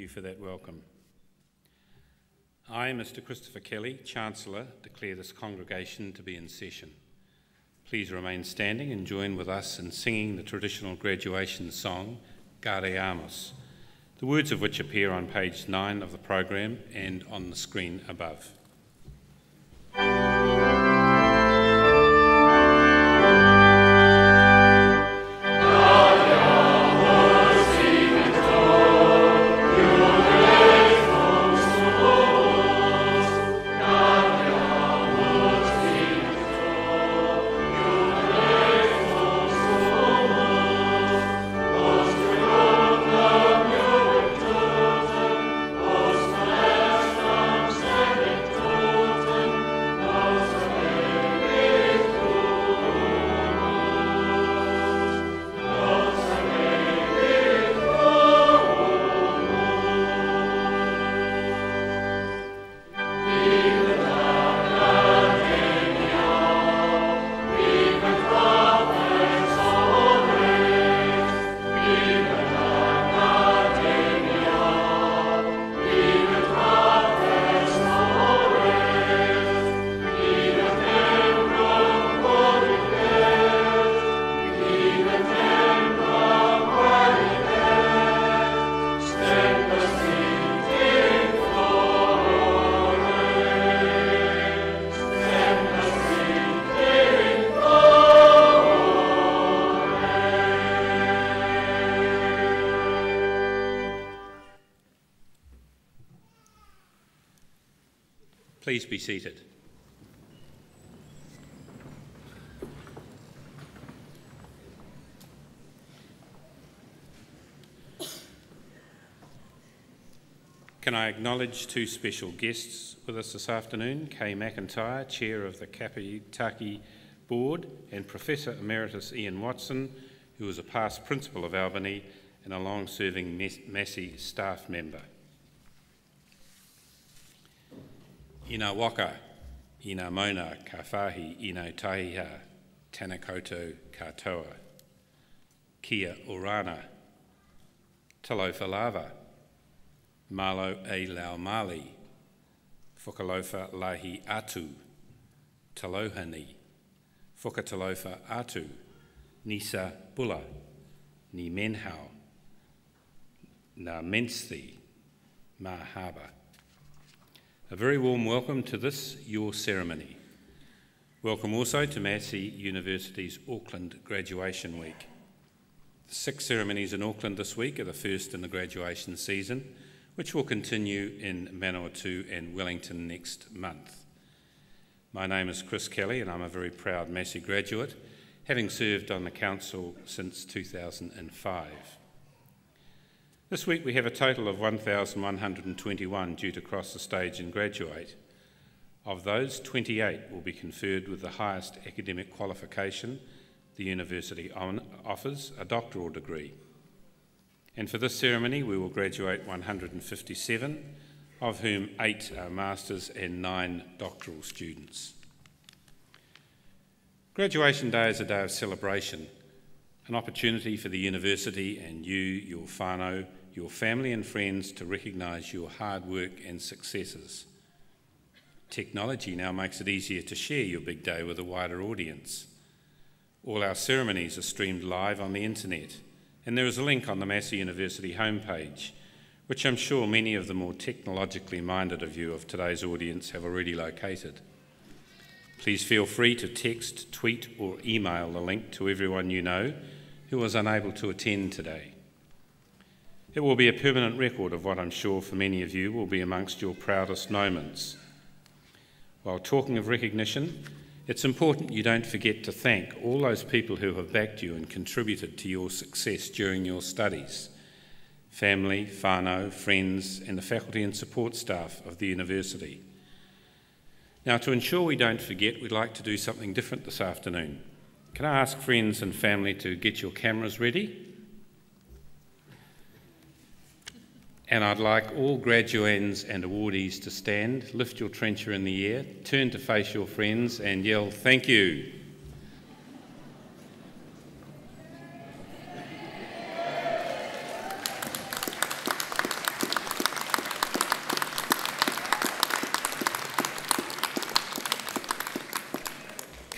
you for that welcome. I, Mr. Christopher Kelly, Chancellor, declare this congregation to be in session. Please remain standing and join with us in singing the traditional graduation song, Gare Amos, the words of which appear on page 9 of the program and on the screen above. Please be seated. Can I acknowledge two special guests with us this afternoon, Kay McIntyre, Chair of the Kapitaki Board, and Professor Emeritus Ian Watson, who is a past Principal of Albany and a long-serving Massey staff member. Ina waka, ina mauna, ka whahi, ina taiha, tana koutou katoa. Kia orana, talofa lava, malo e lau mali, whakalofa lahi atu, talohani, whakatalofa atu, nisa bula, ni menhau, na mensti, mahaba. A very warm welcome to this, your ceremony. Welcome also to Massey University's Auckland Graduation Week. The 6 ceremonies in Auckland this week are the first in the graduation season, which will continue in Manawatu and Wellington next month. My name is Chris Kelly and I'm a very proud Massey graduate, having served on the council since 2005. This week we have a total of 1,121 due to cross the stage and graduate. Of those, 28 will be conferred with the highest academic qualification the university offers, a doctoral degree. And for this ceremony we will graduate 157, of whom 8 are masters and 9 doctoral students. Graduation Day is a day of celebration, an opportunity for the university and you, your whānau, your family and friends to recognise your hard work and successes. Technology now makes it easier to share your big day with a wider audience. All our ceremonies are streamed live on the internet, and there is a link on the Massey University homepage, which I'm sure many of the more technologically minded of you of today's audience have already located. Please feel free to text, tweet or email the link to everyone you know who was unable to attend today. It will be a permanent record of what I'm sure for many of you will be amongst your proudest moments. While talking of recognition, it's important you don't forget to thank all those people who have backed you and contributed to your success during your studies. Family, whānau, friends and the faculty and support staff of the university. Now, to ensure we don't forget, we'd like to do something different this afternoon. Can I ask friends and family to get your cameras ready? And I'd like all graduands and awardees to stand, lift your trencher in the air, turn to face your friends and yell, "Thank you."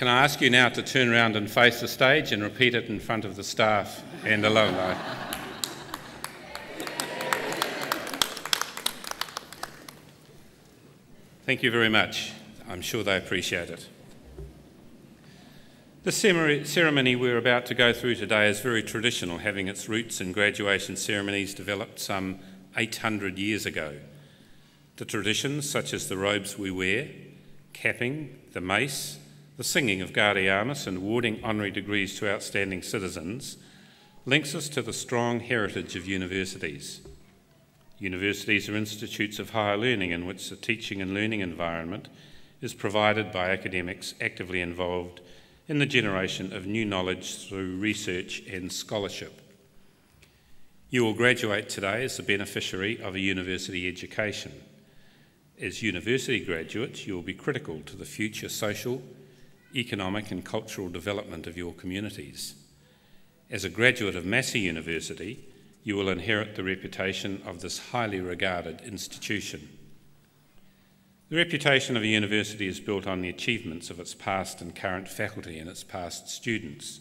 Can I ask you now to turn around and face the stage and repeat it in front of the staff and alumni? Thank you very much. I'm sure they appreciate it. The ceremony we're about to go through today is very traditional, having its roots in graduation ceremonies developed some 800 years ago. The traditions, such as the robes we wear, capping, the mace, the singing of Gaudeamus and awarding honorary degrees to outstanding citizens, links us to the strong heritage of universities. Universities are institutes of higher learning in which the teaching and learning environment is provided by academics actively involved in the generation of new knowledge through research and scholarship. You will graduate today as the beneficiary of a university education. As university graduates, you will be critical to the future social, economic and cultural development of your communities. As a graduate of Massey University, you will inherit the reputation of this highly regarded institution. The reputation of a university is built on the achievements of its past and current faculty and its past students.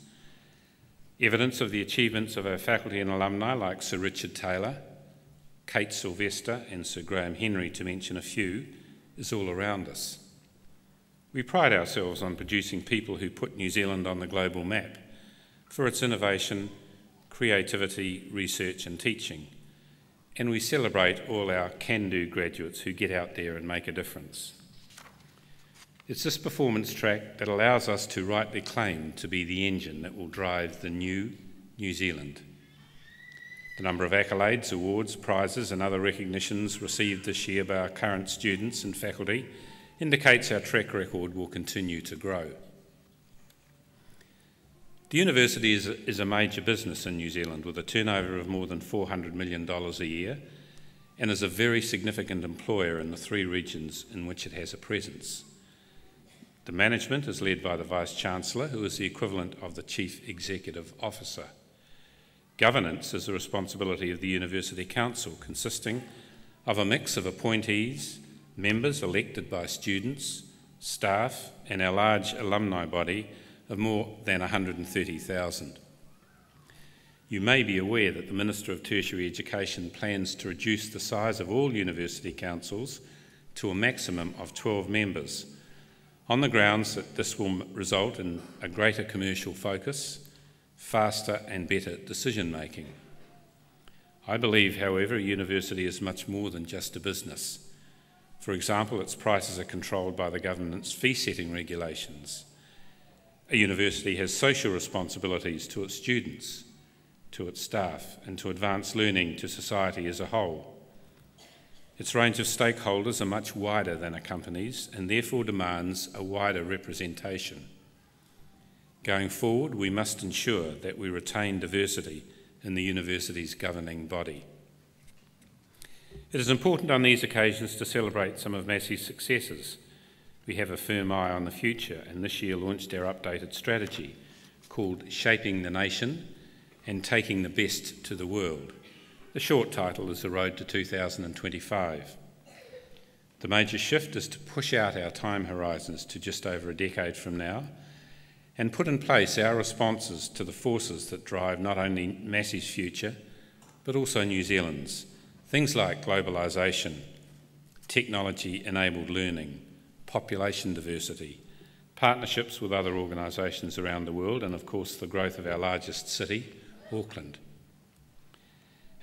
Evidence of the achievements of our faculty and alumni like Sir Richard Taylor, Kate Sylvester and Sir Graham Henry, to mention a few, is all around us. We pride ourselves on producing people who put New Zealand on the global map for its innovation, creativity, research and teaching. And we celebrate all our can-do graduates who get out there and make a difference. It's this performance track that allows us to rightly claim to be the engine that will drive the new New Zealand. The number of accolades, awards, prizes and other recognitions received this year by our current students and faculty indicates our track record will continue to grow. The university is a major business in New Zealand with a turnover of more than $400 million a year and is a very significant employer in the 3 regions in which it has a presence. The management is led by the Vice-Chancellor, who is the equivalent of the Chief Executive Officer. Governance is the responsibility of the University Council, consisting of a mix of appointees, members elected by students, staff and our large alumni body of more than 130,000. You may be aware that the Minister of Tertiary Education plans to reduce the size of all university councils to a maximum of 12 members, on the grounds that this will result in a greater commercial focus, faster and better decision-making. I believe, however, a university is much more than just a business. For example, its prices are controlled by the government's fee-setting regulations. A university has social responsibilities to its students, to its staff, and to advance learning to society as a whole. Its range of stakeholders are much wider than a company's and therefore demands a wider representation. Going forward, we must ensure that we retain diversity in the university's governing body. It is important on these occasions to celebrate some of Massey's successes. We have a firm eye on the future and this year launched our updated strategy called Shaping the Nation and Taking the Best to the World. The short title is The Road to 2025. The major shift is to push out our time horizons to just over a decade from now and put in place our responses to the forces that drive not only Massey's future but also New Zealand's. Things like globalisation, technology-enabled learning, population diversity, partnerships with other organisations around the world, and of course the growth of our largest city, Auckland.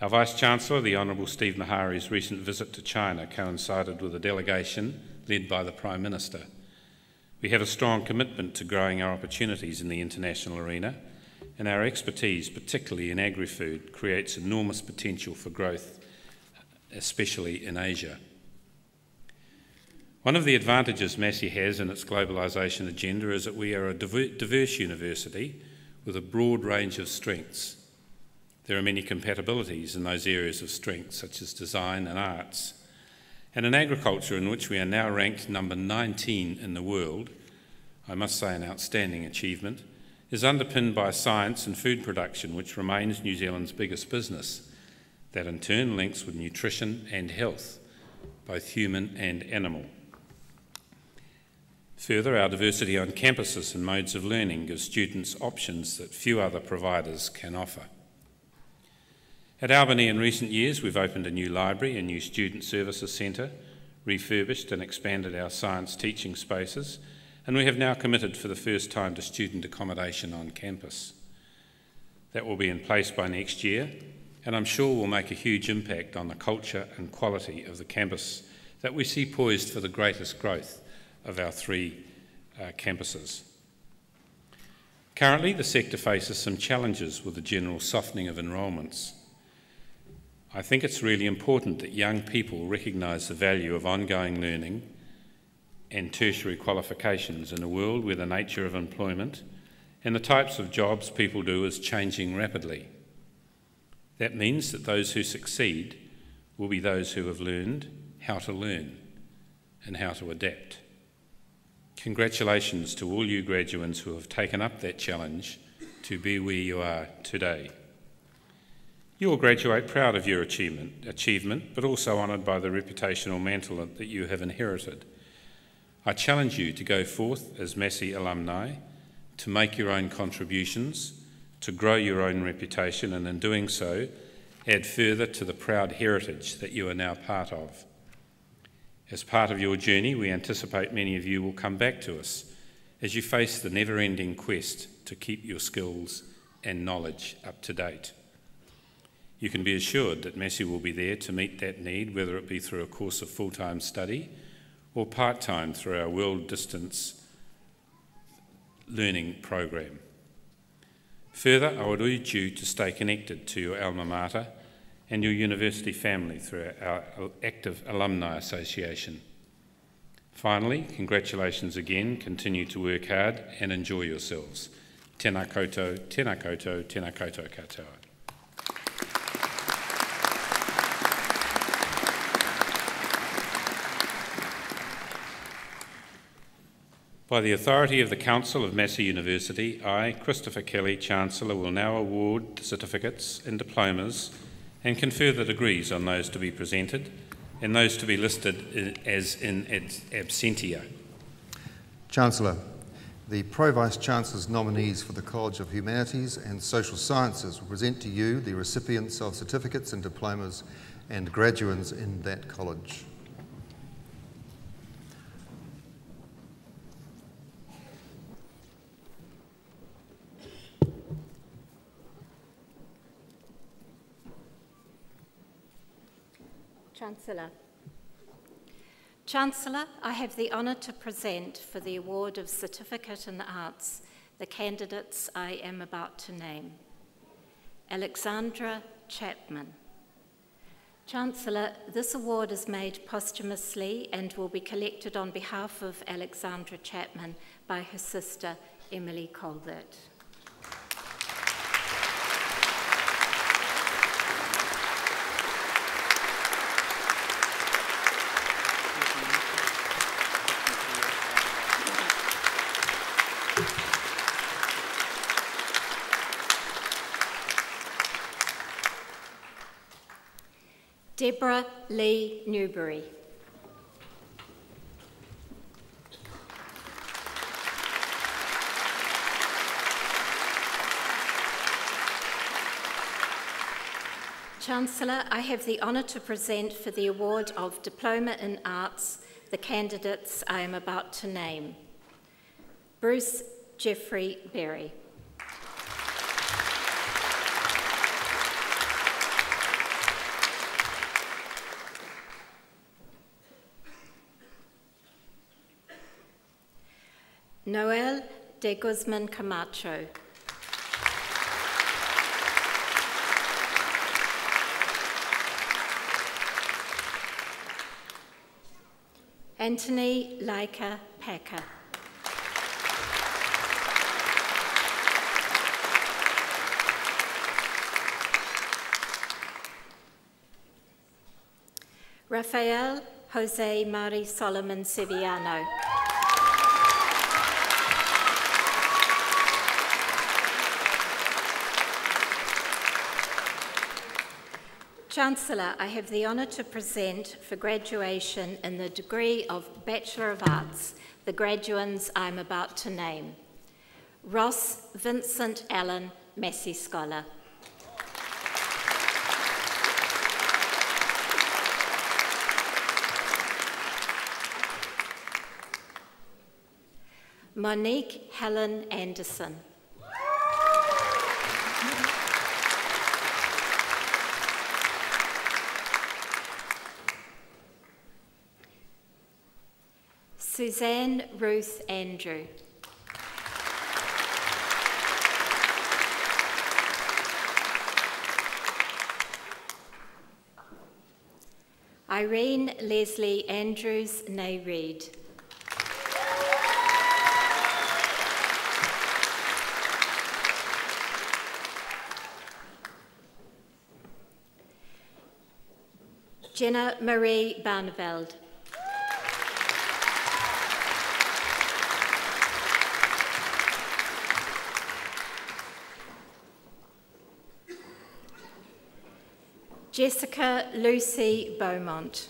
Our Vice-Chancellor, the Honourable Steve Mahari's recent visit to China coincided with a delegation led by the Prime Minister. We have a strong commitment to growing our opportunities in the international arena, and our expertise, particularly in agri-food, creates enormous potential for growth, especially in Asia. One of the advantages Massey has in its globalisation agenda is that we are a diverse university with a broad range of strengths. There are many compatibilities in those areas of strength, such as design and arts. And in agriculture, in which we are now ranked number 19 in the world, I must say an outstanding achievement, is underpinned by science and food production, which remains New Zealand's biggest business. That in turn links with nutrition and health, both human and animal. Further, our diversity on campuses and modes of learning gives students options that few other providers can offer. At Albany in recent years, we've opened a new library, a new student services centre, refurbished and expanded our science teaching spaces, and we have now committed for the first time to student accommodation on campus. That will be in place by next year, and I'm sure will make a huge impact on the culture and quality of the campus that we see poised for the greatest growth of our three campuses. Currently, the sector faces some challenges with the general softening of enrolments. I think it's really important that young people recognise the value of ongoing learning and tertiary qualifications in a world where the nature of employment and the types of jobs people do is changing rapidly. That means that those who succeed will be those who have learned how to learn and how to adapt. Congratulations to all you graduates who have taken up that challenge to be where you are today. You will graduate proud of your achievement, but also honoured by the reputational mantle that you have inherited. I challenge you to go forth as Massey alumni, to make your own contributions, to grow your own reputation, and in doing so, add further to the proud heritage that you are now part of. As part of your journey, we anticipate many of you will come back to us as you face the never-ending quest to keep your skills and knowledge up to date. You can be assured that Massey will be there to meet that need, whether it be through a course of full-time study or part-time through our world distance learning program. Further, I would urge you to stay connected to your alma mater and your university family through our active alumni association. Finally, congratulations again, continue to work hard and enjoy yourselves. Tēnā koutou, tēnā koutou, tēnā koutou katoa. By the authority of the Council of Massey University, I, Christopher Kelly, Chancellor, will now award the certificates and diplomas and confer the degrees on those to be presented and those to be listed as in absentia. Chancellor, the Pro Vice-Chancellor's nominees for the College of Humanities and Social Sciences will present to you the recipients of certificates and diplomas and graduates in that college. Chancellor, I have the honour to present for the award of Certificate in the Arts the candidates I am about to name. Alexandra Chapman. Chancellor, this award is made posthumously and will be collected on behalf of Alexandra Chapman by her sister Emily Colbert. Deborah Lee Newbury. Chancellor, I have the honour to present for the award of Diploma in Arts the candidates I am about to name. Bruce Jeffrey Berry. Noel de Guzman Camacho. Anthony Laika Packer. Rafael Jose Mari Solomon Sevillano. Chancellor, I have the honour to present for graduation in the degree of Bachelor of Arts the graduands I'm about to name. Ross Vincent Allen, Massey Scholar. Monique Helen Anderson. Suzanne Ruth Andrew. Irene Leslie Andrews Nay-Reed. Jenna Marie Barneveld. Jessica Lucy Beaumont.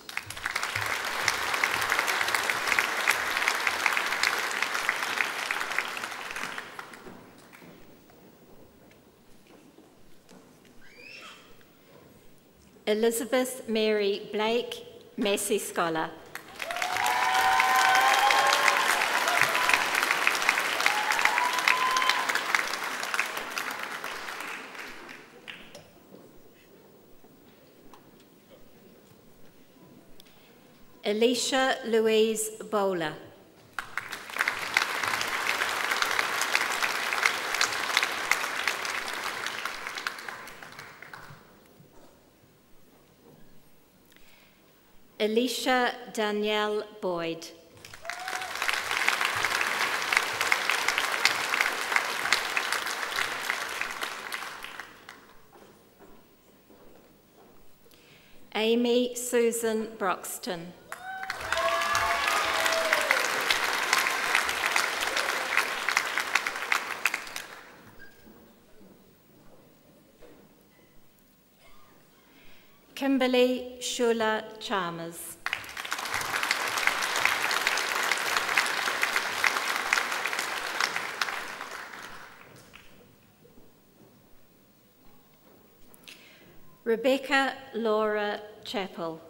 Elizabeth Mary Blake, Massey Scholar. Alicia Louise Bowler. Alicia Danielle Boyd. Amy Susan Broxton. Kimberly Shula Chalmers. Rebecca Laura Chappell.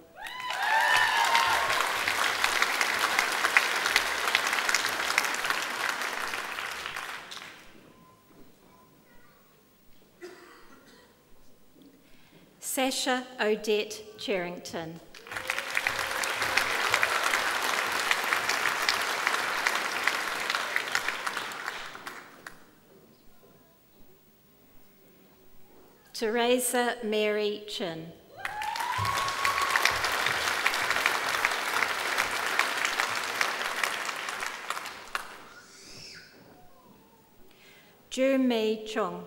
Sasha Odette Cherrington. Teresa Mary Chin. Ju Mei Chong.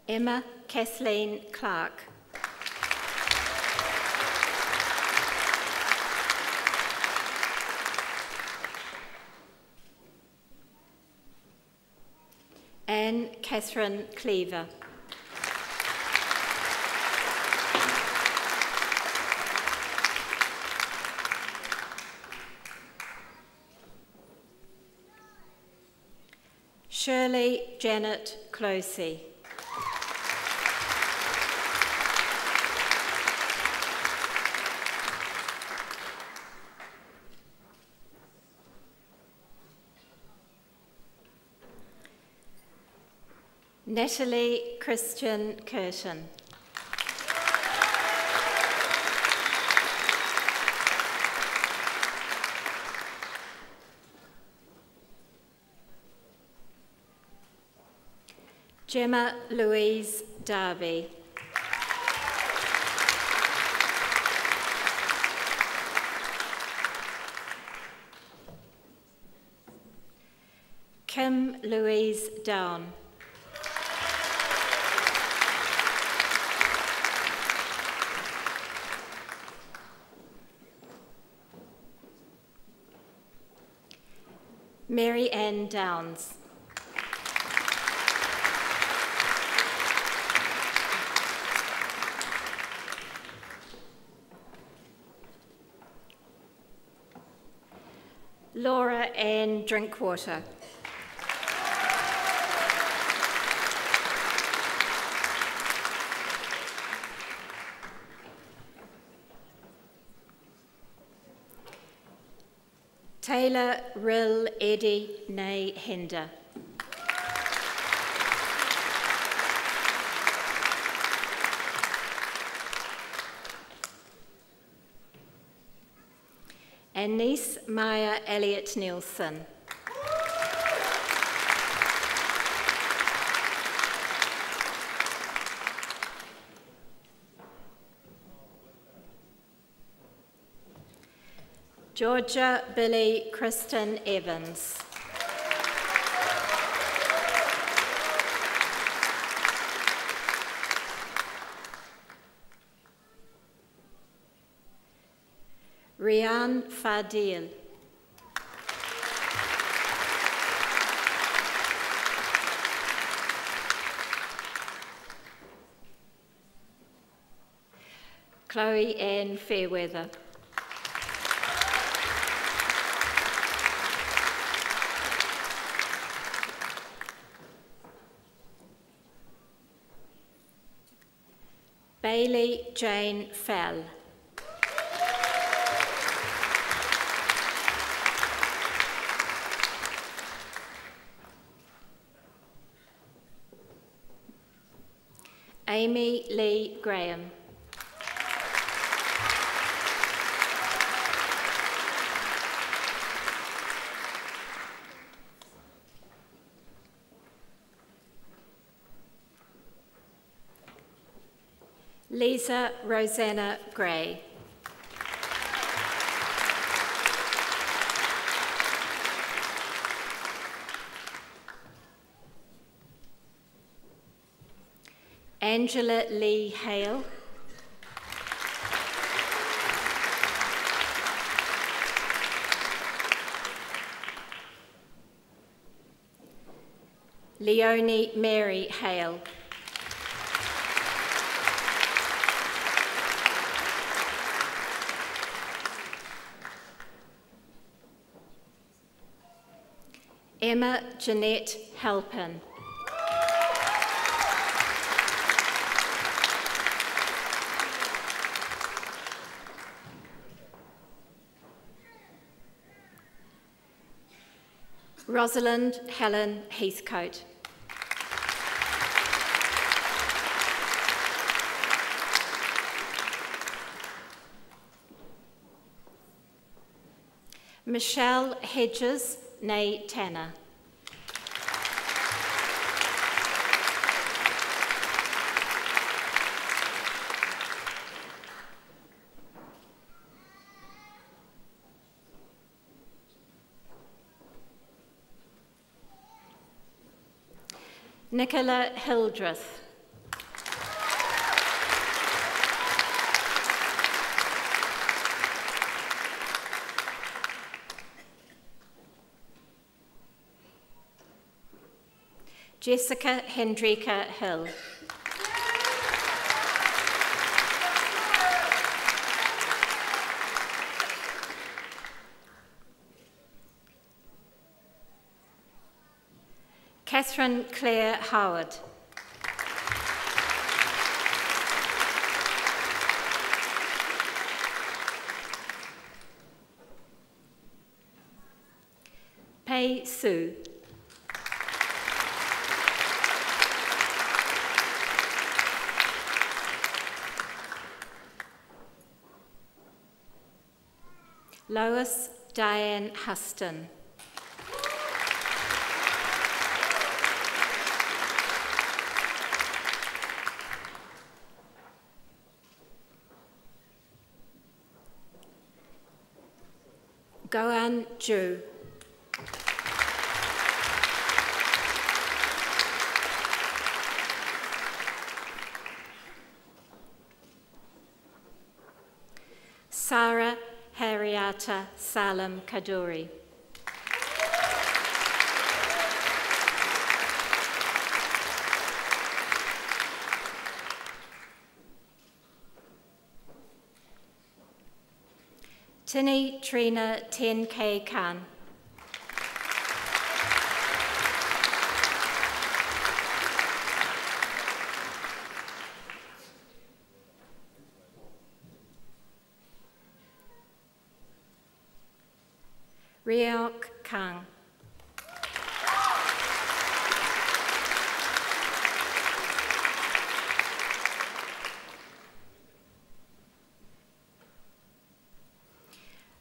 Emma Kathleen Clark. Anne Catherine Cleaver. Shirley Janet Closey. Natalie Christian Curtin. Gemma Louise Darby. Kim Louise Down. Mary Ann Downs. Laura Ann Drinkwater. Taylor Rill Eddie Nay Hender. Anise Maya Elliott Nielsen. Georgia Billy Kristen Evans. Rian Fadil. Chloe Ann Fairweather. Bailey Jane Fell. Amy Lee Graham. Lisa Rosanna Gray. Angela Lee Hale. Leonie Mary Hale. Emma Jeanette Halpin. Rosalind Helen Heathcote. Michelle Hedges Nay Tanner. Nicola Hildreth. Jessica Hendrika Hill. Catherine Claire Howard. Pei Su. Lois Diane Huston. Goan Ju. Sarah Harriata Salam Kaduri. Tini Trina 10K Khan. Riok Kang.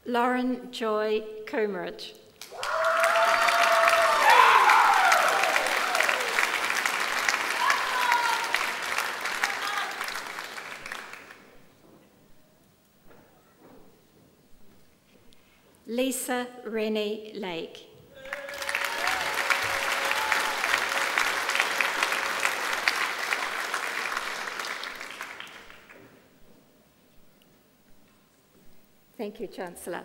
Lauren Joy Coomridge. Lisa Rennie Lake. Thank you, Chancellor.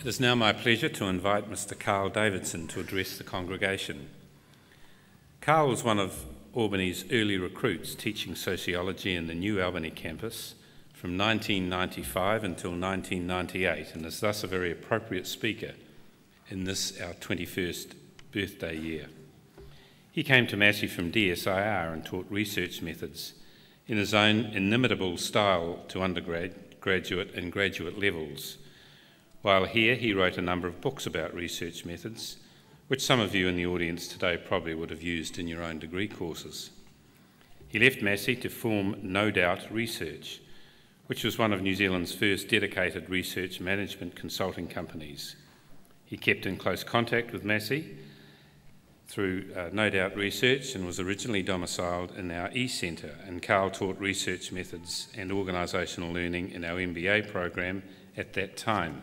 It is now my pleasure to invite Mr. Carl Davidson to address the congregation. Carl was one of Albany's early recruits teaching sociology in the New Albany campus from 1995 until 1998 and is thus a very appropriate speaker in this, our 21st birthday year. He came to Massey from DSIR and taught research methods in his own inimitable style to undergrad, graduate and graduate levels. While here, he wrote a number of books about research methods, which some of you in the audience today probably would have used in your own degree courses. He left Massey to form No Doubt Research, which was one of New Zealand's first dedicated research management consulting companies. He kept in close contact with Massey through No Doubt Research and was originally domiciled in our E-Centre, and Carl taught research methods and organisational learning in our MBA program at that time.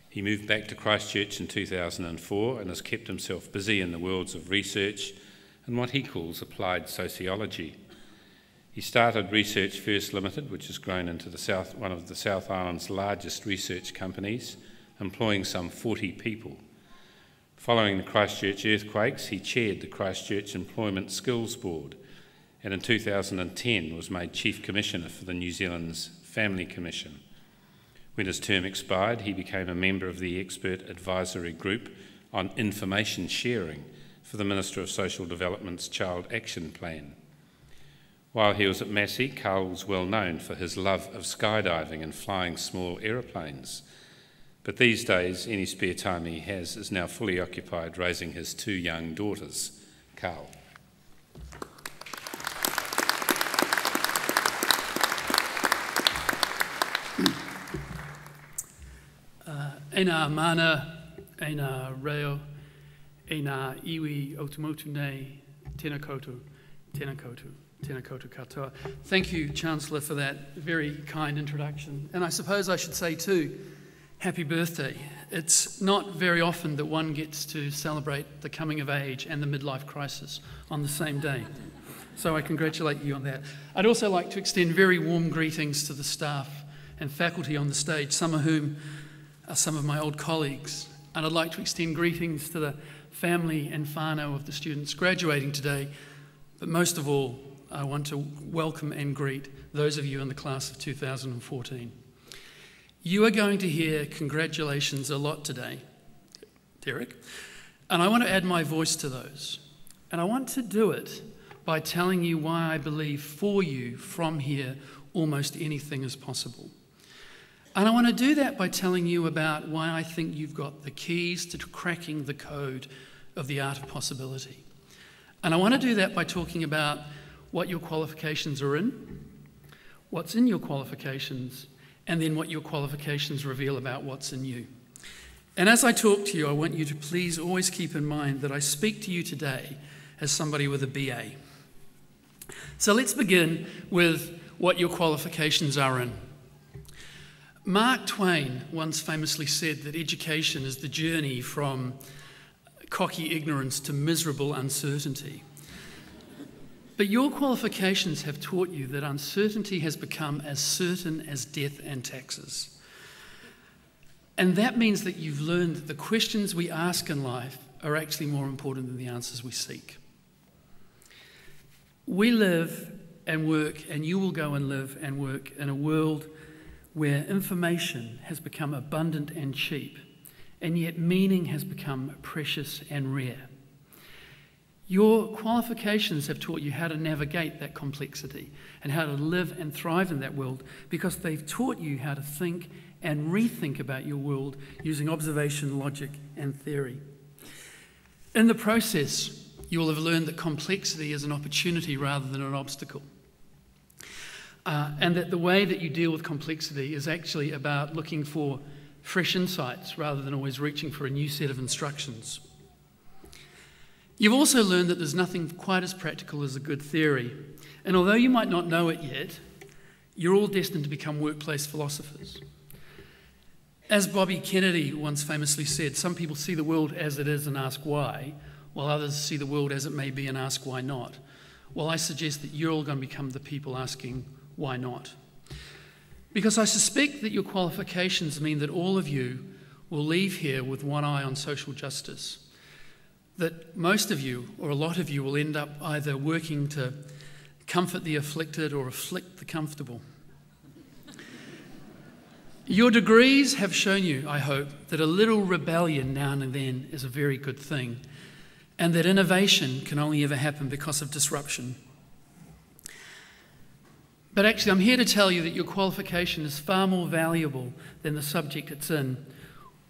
He moved back to Christchurch in 2004 and has kept himself busy in the worlds of research and what he calls applied sociology. He started Research First Limited, which has grown into one of the South Island's largest research companies, employing some 40 people. Following the Christchurch earthquakes, he chaired the Christchurch Employment Skills Board and in 2010 was made Chief Commissioner for the New Zealand's Family Commission. When his term expired, he became a member of the expert advisory group on information sharing for the Minister of Social Development's Child Action Plan. While he was at Massey, Carl was well known for his love of skydiving and flying small aeroplanes. But these days, any spare time he has is now fully occupied raising his 2 young daughters. Carl. Ena mana, ena reo, ena iwi otumotu nei, tēnā koutou, tēnā koutou, tēnā koutou katoa. Thank you, Chancellor, for that very kind introduction. And I suppose I should say too, happy birthday. It's not very often that one gets to celebrate the coming of age and the midlife crisis on the same day. So I congratulate you on that. I'd also like to extend very warm greetings to the staff and faculty on the stage, some of whom are some of my old colleagues. And I'd like to extend greetings to the family and whānau of the students graduating today. But most of all, I want to welcome and greet those of you in the class of 2014. You are going to hear congratulations a lot today, Derek, and I want to add my voice to those. And I want to do it by telling you why I believe for you from here almost anything is possible. And I want to do that by telling you about why I think you've got the keys to cracking the code of the art of possibility. And I want to do that by talking about what your qualifications are in, what's in your qualifications, and then what your qualifications reveal about what's in you. And as I talk to you, I want you to please always keep in mind that I speak to you today as somebody with a BA. So let's begin with what your qualifications are in. Mark Twain once famously said that education is the journey from cocky ignorance to miserable uncertainty. But your qualifications have taught you that uncertainty has become as certain as death and taxes. And that means that you've learned that the questions we ask in life are actually more important than the answers we seek. We live and work, and you will go and live and work in a world where information has become abundant and cheap, and yet meaning has become precious and rare. Your qualifications have taught you how to navigate that complexity and how to live and thrive in that world, because they've taught you how to think and rethink about your world using observation, logic, and theory. In the process, you will have learned that complexity is an opportunity rather than an obstacle. And that the way that you deal with complexity is actually about looking for fresh insights rather than always reaching for a new set of instructions. You've also learned that there's nothing quite as practical as a good theory. And although you might not know it yet, you're all destined to become workplace philosophers. As Bobby Kennedy once famously said, some people see the world as it is and ask why, while others see the world as it may be and ask why not. Well, I suggest that you're all going to become the people asking why not. Because I suspect that your qualifications mean that all of you will leave here with one eye on social justice. That most of you, or a lot of you, will end up either working to comfort the afflicted or afflict the comfortable. Your degrees have shown you, I hope, that a little rebellion now and then is a very good thing, and that innovation can only ever happen because of disruption. But actually, I'm here to tell you that your qualification is far more valuable than the subject it's in,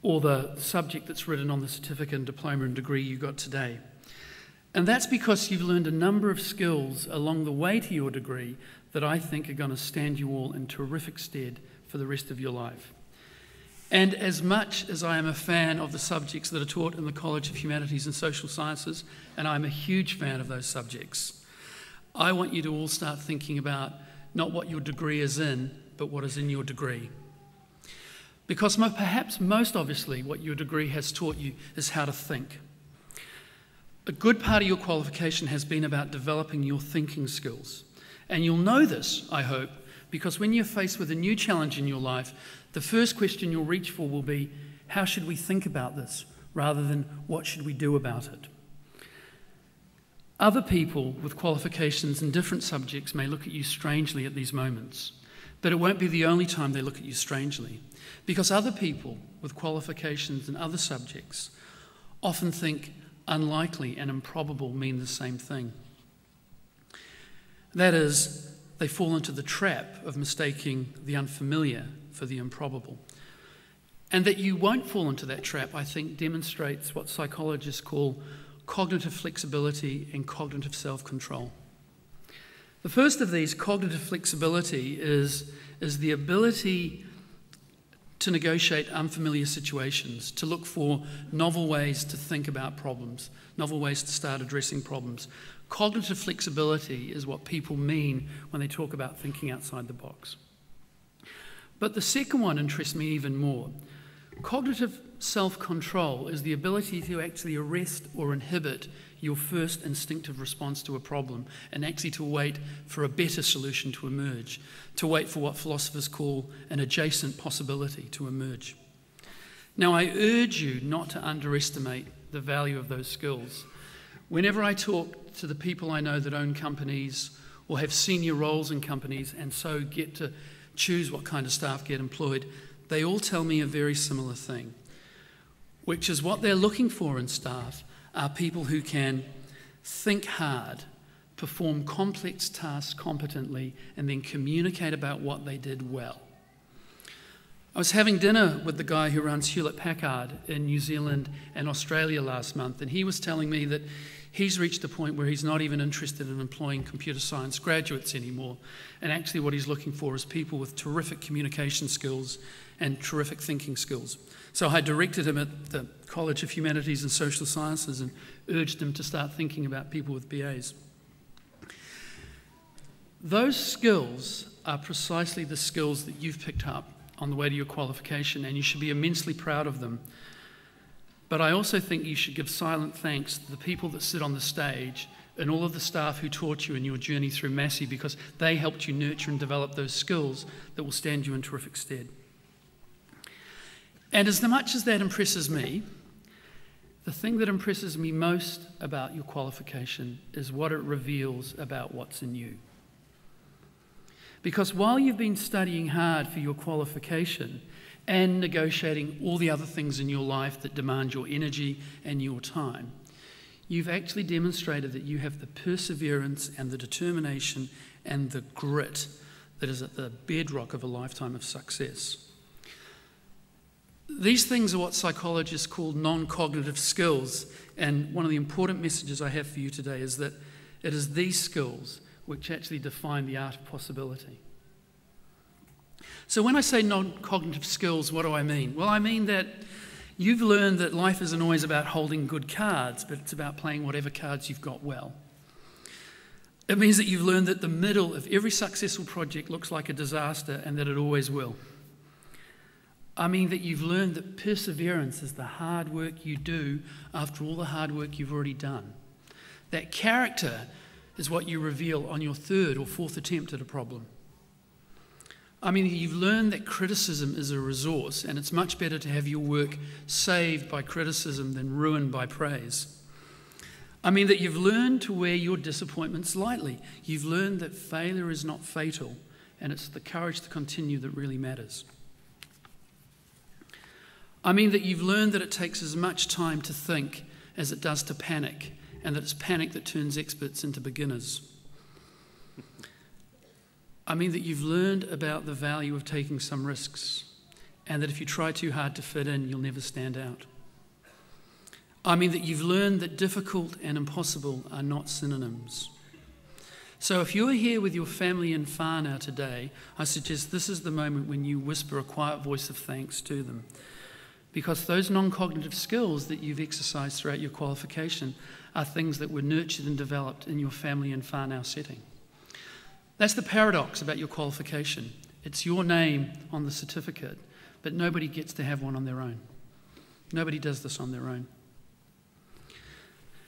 or the subject that's written on the certificate and diploma and degree you got today. And that's because you've learned a number of skills along the way to your degree that I think are going to stand you all in terrific stead for the rest of your life. And as much as I am a fan of the subjects that are taught in the College of Humanities and Social Sciences, and I'm a huge fan of those subjects, I want you to all start thinking about not what your degree is in, but what is in your degree. Because perhaps most obviously what your degree has taught you is how to think. A good part of your qualification has been about developing your thinking skills. And you'll know this, I hope, because when you're faced with a new challenge in your life, the first question you'll reach for will be, how should we think about this, rather than what should we do about it? Other people with qualifications in different subjects may look at you strangely at these moments, but it won't be the only time they look at you strangely, because other people with qualifications in other subjects often think unlikely and improbable mean the same thing. That is, they fall into the trap of mistaking the unfamiliar for the improbable. And that you won't fall into that trap, I think, demonstrates what psychologists call cognitive flexibility and cognitive self-control. The first of these, cognitive flexibility, is the ability to negotiate unfamiliar situations, to look for novel ways to think about problems, novel ways to start addressing problems. Cognitive flexibility is what people mean when they talk about thinking outside the box. But the second one interests me even more. Cognitive self-control is the ability to actually arrest or inhibit your first instinctive response to a problem and actually to wait for a better solution to emerge, to wait for what philosophers call an adjacent possibility to emerge. Now, I urge you not to underestimate the value of those skills. Whenever I talk to the people I know that own companies or have senior roles in companies and so get to choose what kind of staff get employed, they all tell me a very similar thing, which is what they're looking for in staff are people who can think hard, perform complex tasks competently, and then communicate about what they did well. I was having dinner with the guy who runs Hewlett-Packard in New Zealand and Australia last month, and he was telling me that he's reached a point where he's not even interested in employing computer science graduates anymore. And actually what he's looking for is people with terrific communication skills and terrific thinking skills. So I directed him at the College of Humanities and Social Sciences and urged him to start thinking about people with BAs. Those skills are precisely the skills that you've picked up on the way to your qualification, and you should be immensely proud of them. But I also think you should give silent thanks to the people that sit on the stage and all of the staff who taught you in your journey through Massey, because they helped you nurture and develop those skills that will stand you in terrific stead. And as much as that impresses me, The thing that impresses me most about your qualification is what it reveals about what's in you. Because while you've been studying hard for your qualification and negotiating all the other things in your life that demand your energy and your time, you've actually demonstrated that you have the perseverance and the determination and the grit that is at the bedrock of a lifetime of success. These things are what psychologists call non-cognitive skills, and one of the important messages I have for you today is that it is these skills which actually define the art of possibility. So when I say non-cognitive skills, what do I mean? Well, I mean that you've learned that life isn't always about holding good cards, but it's about playing whatever cards you've got well. It means that you've learned that the middle of every successful project looks like a disaster and that it always will. I mean that you've learned that perseverance is the hard work you do after all the hard work you've already done. That character is what you reveal on your third or fourth attempt at a problem. I mean, you've learned that criticism is a resource, and it's much better to have your work saved by criticism than ruined by praise. I mean that you've learned to wear your disappointments lightly. You've learned that failure is not fatal, and it's the courage to continue that really matters. I mean that you've learned that it takes as much time to think as it does to panic, and that it's panic that turns experts into beginners. I mean that you've learned about the value of taking some risks, and that if you try too hard to fit in, you'll never stand out. I mean that you've learned that difficult and impossible are not synonyms. So if you're here with your family in whānau today, I suggest this is the moment when you whisper a quiet voice of thanks to them. Because those non-cognitive skills that you've exercised throughout your qualification are things that were nurtured and developed in your family and whānau setting. That's the paradox about your qualification. It's your name on the certificate, but nobody gets to have one on their own. Nobody does this on their own.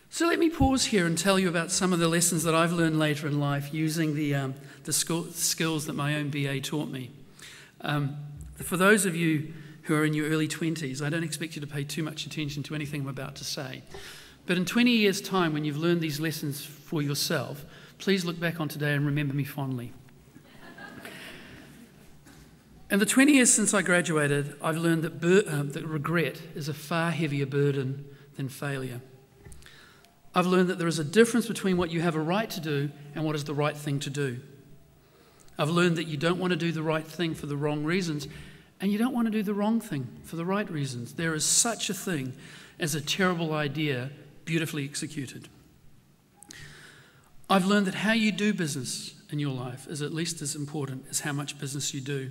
So let me pause here and tell you about some of the lessons that I've learned later in life using the skills that my own BA taught me. For those of you who are in your early 20s, I don't expect you to pay too much attention to anything I'm about to say. But in 20 years' time, when you've learned these lessons for yourself, please look back on today and remember me fondly. In the 20 years since I graduated, I've learned that regret is a far heavier burden than failure. I've learned that there is a difference between what you have a right to do and what is the right thing to do. I've learned that you don't want to do the right thing for the wrong reasons, and you don't want to do the wrong thing for the right reasons. There is such a thing as a terrible idea beautifully executed. I've learned that how you do business in your life is at least as important as how much business you do.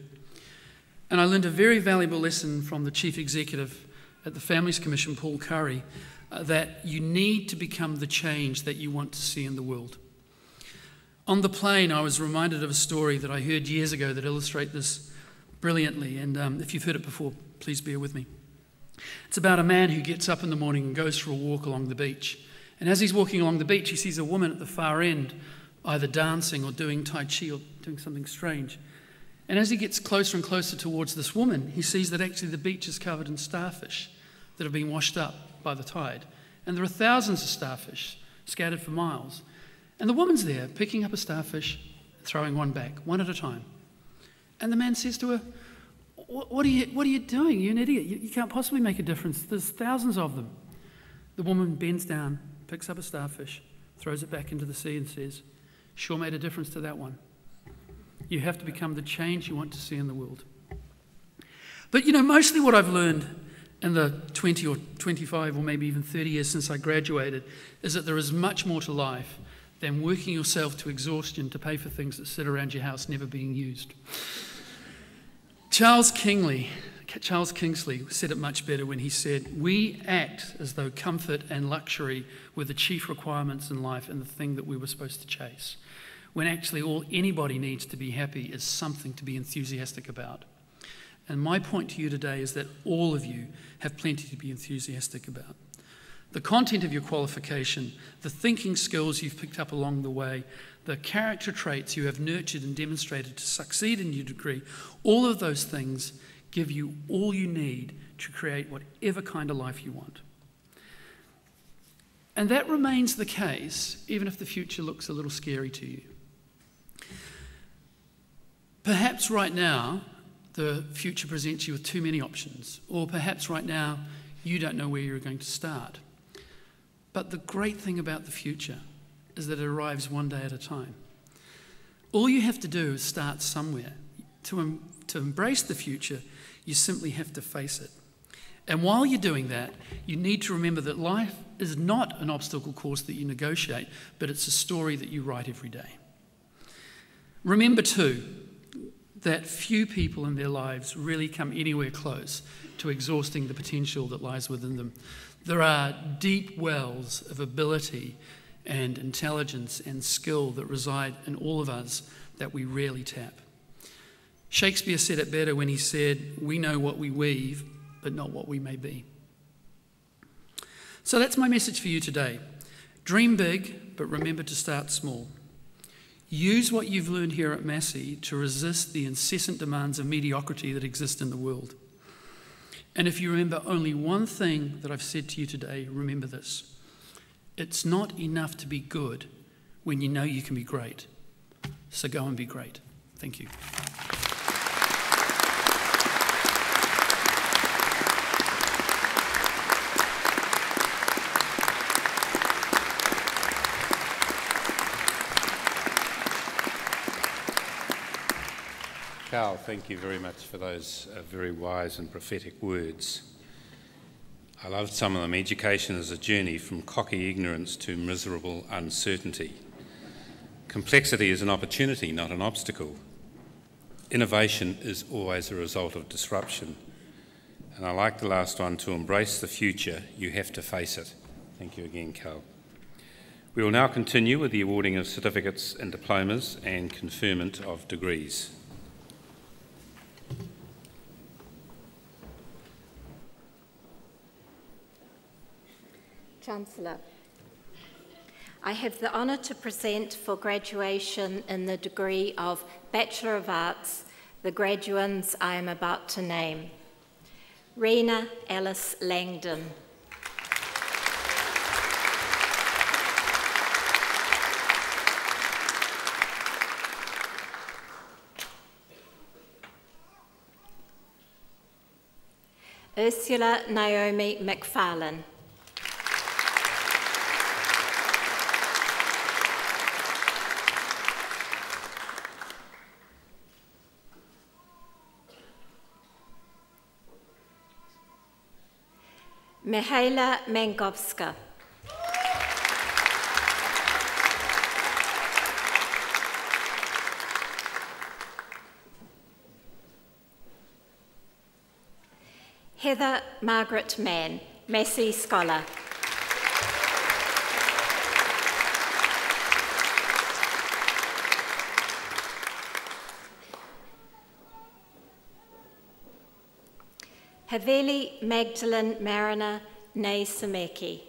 And I learned a very valuable lesson from the Chief Executive at the Families Commission, Paul Curry, that you need to become the change that you want to see in the world. On the plane, I was reminded of a story that I heard years ago that illustrates this brilliantly, and if you've heard it before, please bear with me. It's about a man who gets up in the morning and goes for a walk along the beach. And as he's walking along the beach, he sees a woman at the far end, either dancing or doing Tai Chi or doing something strange. And as he gets closer and closer towards this woman, he sees that actually the beach is covered in starfish that have been washed up by the tide. And there are thousands of starfish scattered for miles. And the woman's there, picking up a starfish, throwing one back, one at a time. And the man says to her, what are you doing? You're an idiot. You can't possibly make a difference. There's thousands of them. The woman bends down, picks up a starfish, throws it back into the sea and says, sure made a difference to that one. You have to become the change you want to see in the world. But mostly what I've learned in the 20 or 25 or maybe even 30 years since I graduated is that there is much more to life than working yourself to exhaustion to pay for things that sit around your house never being used. Charles Kingsley said it much better when he said, we act as though comfort and luxury were the chief requirements in life and the thing that we were supposed to chase, when actually all anybody needs to be happy is something to be enthusiastic about. And my point to you today is that all of you have plenty to be enthusiastic about. The content of your qualification, the thinking skills you've picked up along the way, the character traits you have nurtured and demonstrated to succeed in your degree, all of those things give you all you need to create whatever kind of life you want. And that remains the case, even if the future looks a little scary to you. Perhaps right now, the future presents you with too many options, or perhaps right now, you don't know where you're going to start. But the great thing about the future is that it arrives one day at a time. All you have to do is start somewhere. To embrace the future, you simply have to face it. And while you're doing that, you need to remember that life is not an obstacle course that you negotiate, but it's a story that you write every day. Remember too, that few people in their lives really come anywhere close to exhausting the potential that lies within them. There are deep wells of ability and intelligence and skill that reside in all of us that we rarely tap. Shakespeare said it better when he said, "We know what we weave, but not what we may be." So that's my message for you today. Dream big, but remember to start small. Use what you've learned here at Massey to resist the incessant demands of mediocrity that exist in the world. And if you remember only one thing that I've said to you today, remember this. It's not enough to be good when you know you can be great. So go and be great. Thank you. Carl, thank you very much for those very wise and prophetic words. I loved some of them. Education is a journey from cocky ignorance to miserable uncertainty. Complexity is an opportunity, not an obstacle. Innovation is always a result of disruption. And I like the last one, to embrace the future, you have to face it. Thank you again, Carl. We will now continue with the awarding of certificates and diplomas and conferment of degrees. Chancellor, I have the honour to present for graduation in the degree of Bachelor of Arts the graduands I am about to name. Rena Alice Langdon. Ursula Naomi McFarlane. Mihaela Mangowska. Heather Margaret Mann, Massey Scholar. Haveli Magdalene Mariner Nay Sameki.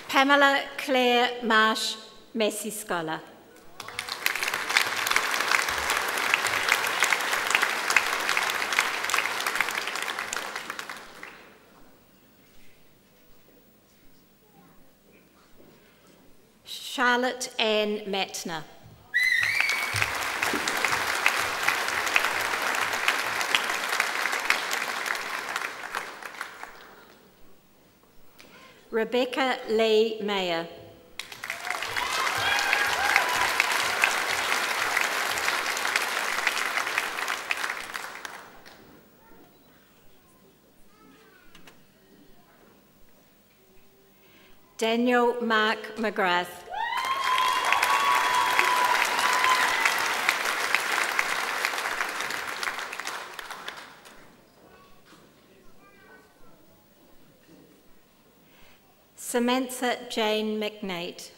Pamela Claire Marsh, Massey Scholar. Charlotte Ann Matner. Rebecca Lee Mayer. Daniel Mark McGrath. Samantha Jane McNate.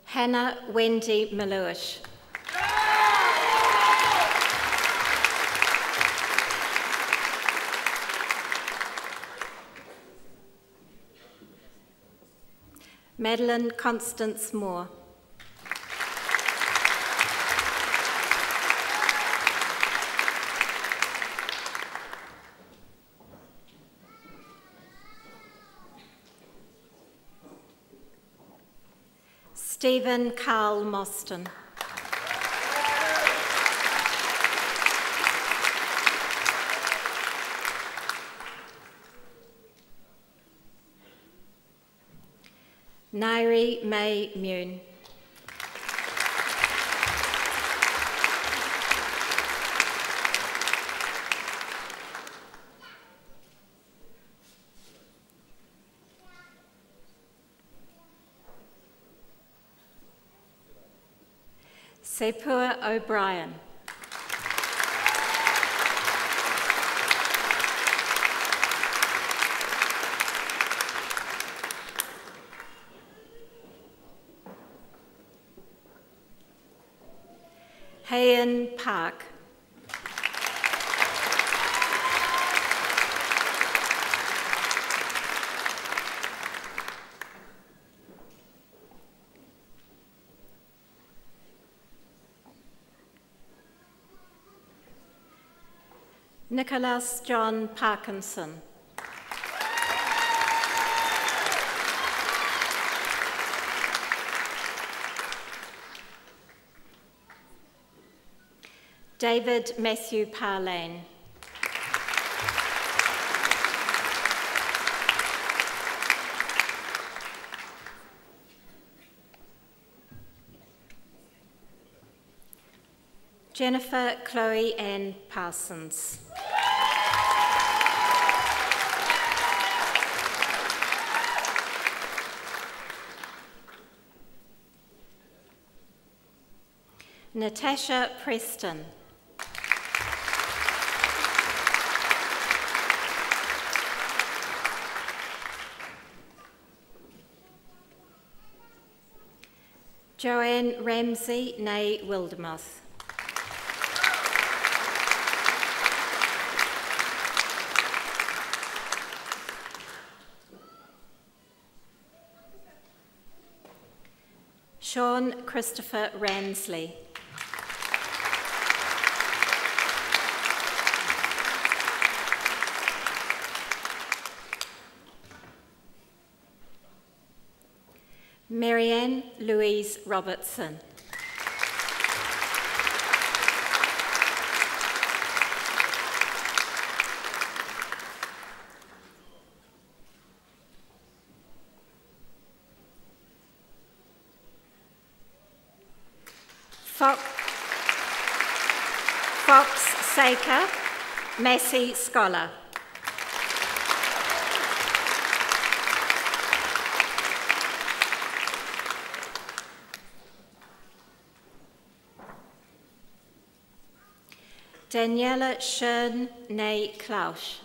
Hannah Wendy Maluish. Madeline Constance Moore. Stephen Carl Moston. Nairi May Mune. Sepua O'Brien. Hayan Park. Nicholas John Parkinson. David Matthew Parlane. Jennifer Chloe Ann Parsons. Natasha Preston. Joanne Ramsey, née Wildermuth. Sean Christopher Ransley. Marianne Louise Robertson. Fox Saker, Massey Scholar. Daniela Schön, née Klausch.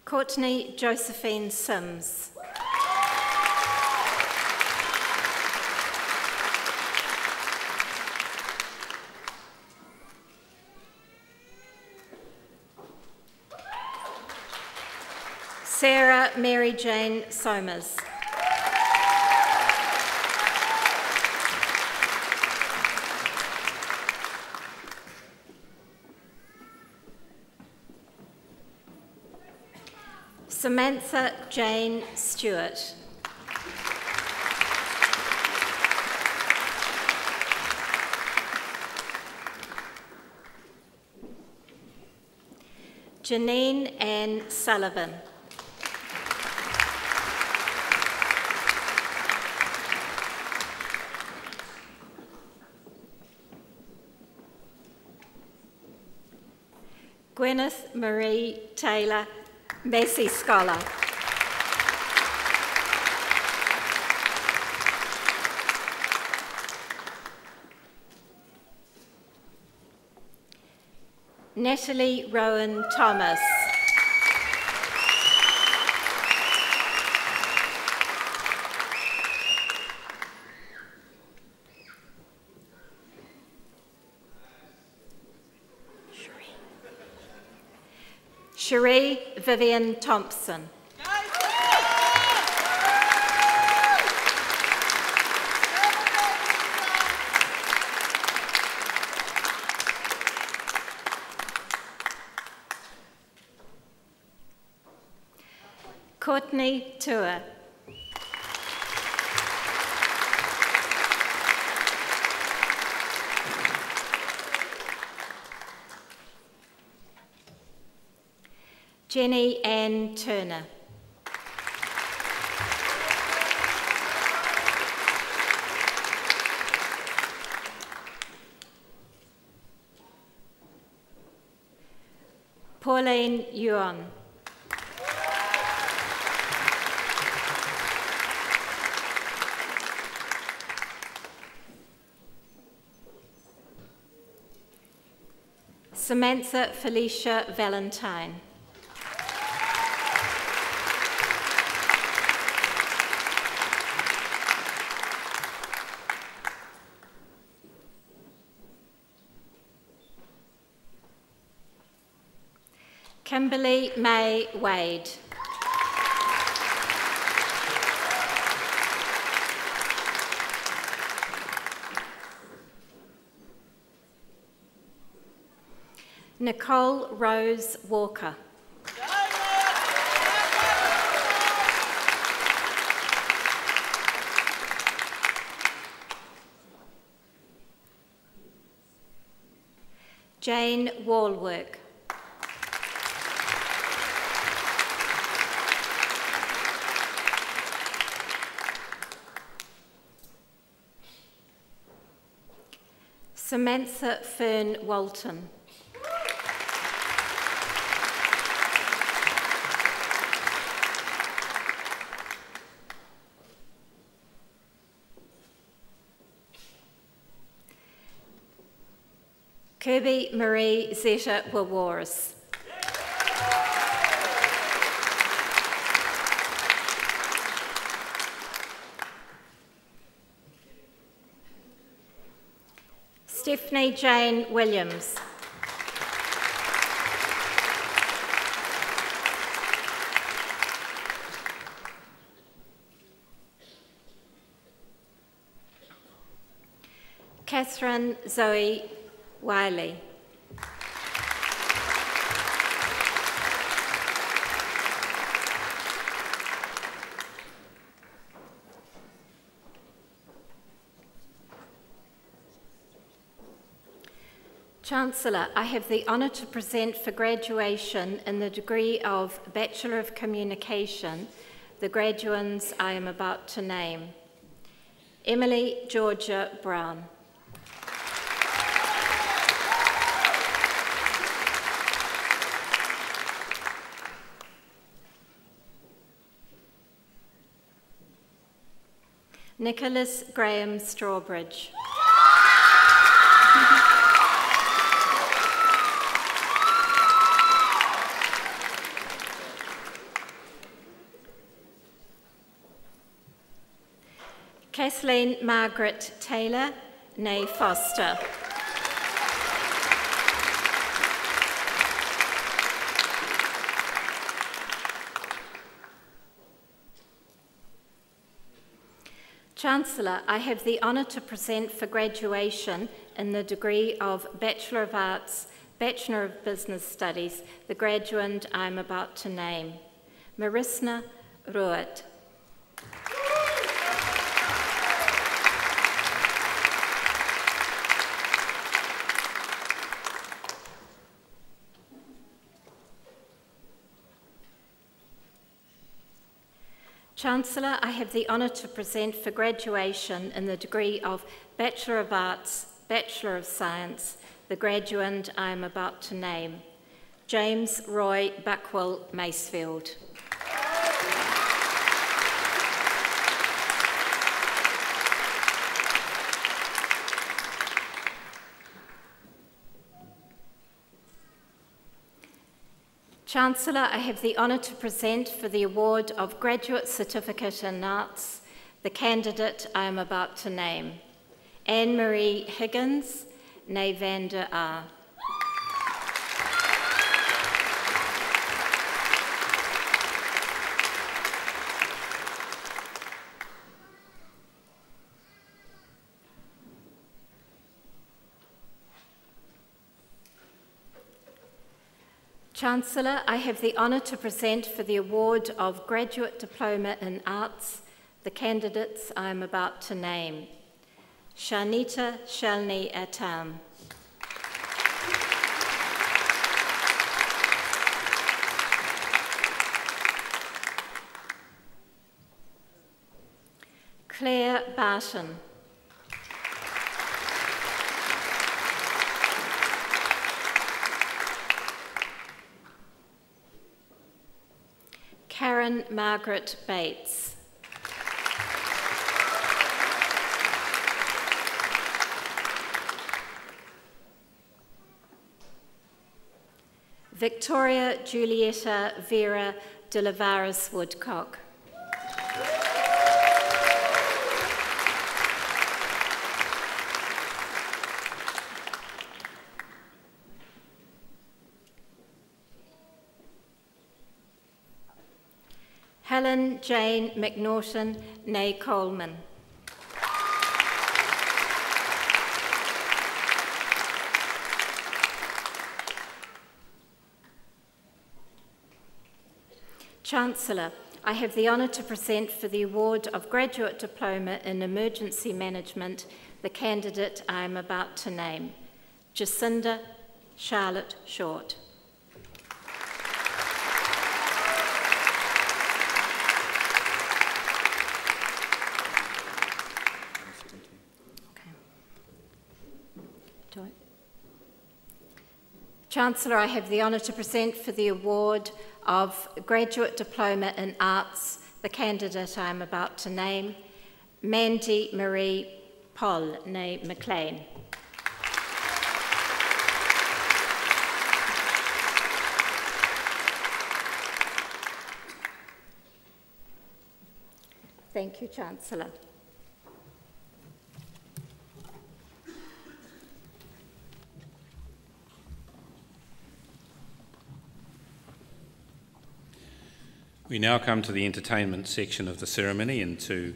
Courtney Josephine Sims. Sarah Mary Jane Somers. Samantha Jane Stewart. Janine Ann Sullivan. Gwyneth Marie Taylor, Massey Scholar. Natalie Rowan Thomas. Cherie Vivian Thompson. Courtney Tour. Jenny Ann Turner. Pauline Yuan. Samantha Felicia Valentine. Kimberly May Wade. Nicole Rose Walker. Jane Wallwork. Samantha Fern Walton. Kirby Marie Zeta Wawaris. Stephanie Jane Williams. Catherine Zoe Wiley. Chancellor, I have the honour to present for graduation in the degree of Bachelor of Communication the graduands I am about to name. Emily Georgia Brown. Nicholas Graham Strawbridge. Kathleen Margaret Taylor, née Foster. Chancellor, I have the honour to present for graduation in the degree of Bachelor of Arts, Bachelor of Business Studies, the graduand I am about to name. Marisna Ruat. Chancellor, I have the honour to present for graduation in the degree of Bachelor of Arts, Bachelor of Science, the graduand I am about to name. James Roy Buckwell Macefield. Chancellor, I have the honour to present for the award of Graduate Certificate in Arts the candidate I am about to name, Anne-Marie Higgins, née Van der Aar. Chancellor, I have the honour to present for the award of Graduate Diploma in Arts the candidates I am about to name. Shanita Shalni Atam. Claire Barton. Karen Margaret Bates. Victoria Julieta Vera de Lavares Woodcock. Helen Jane McNaughton, née Coleman. Chancellor, I have the honour to present for the award of Graduate Diploma in Emergency Management the candidate I am about to name, Jacinda Charlotte Short. Chancellor, I have the honour to present for the award of Graduate Diploma in Arts the candidate I am about to name, Mandy Marie Poll, née McLean. Thank you, Chancellor. We now come to the entertainment section of the ceremony and to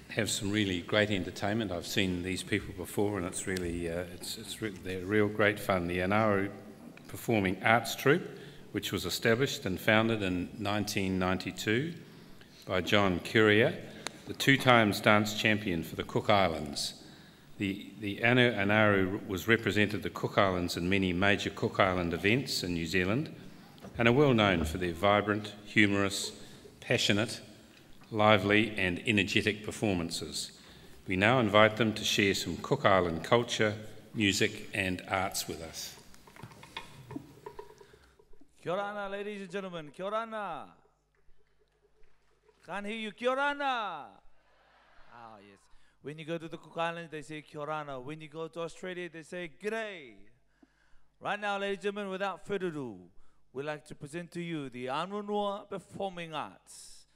have some really great entertainment. I've seen these people before and it's really, they're real great fun. The Anaru Performing Arts Troupe, which was established and founded in 1992 by John Currier, the 2 times dance champion for the Cook Islands. The Anaru was represented the Cook Islands in many major Cook Island events in New Zealand, and are well known for their vibrant, humorous, passionate, lively and energetic performances. We now invite them to share some Cook Island culture, music and arts with us. Kia ora ana, ladies and gentlemen, kia ora ana. Can't hear you, kia ora ana. Ah, yes. When you go to the Cook Islands, they say kia ora ana. When you go to Australia, they say g'day. Right now, ladies and gentlemen, without further ado, we'd like to present to you the Anuenua Performing Arts.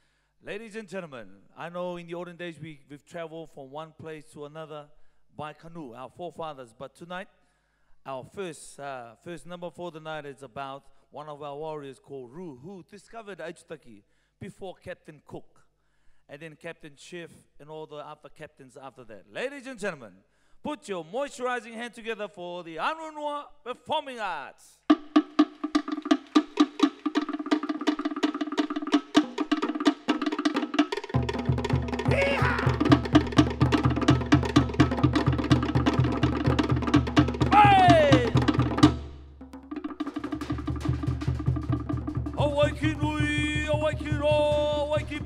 Ladies and gentlemen, I know in the olden days we've traveled from one place to another by canoe, our forefathers, but tonight our first number for the night is about one of our warriors called Ru, who discovered Aitutaki before Captain Cook, and then Captain Chef and all the other captains after that. Ladies and gentlemen, put your moisturizing hand together for the Anuenua Performing Arts.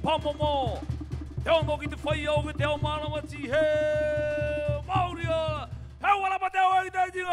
Momo, tell no get the fire over tell Malamati, hey, Mauria, how will I tell you?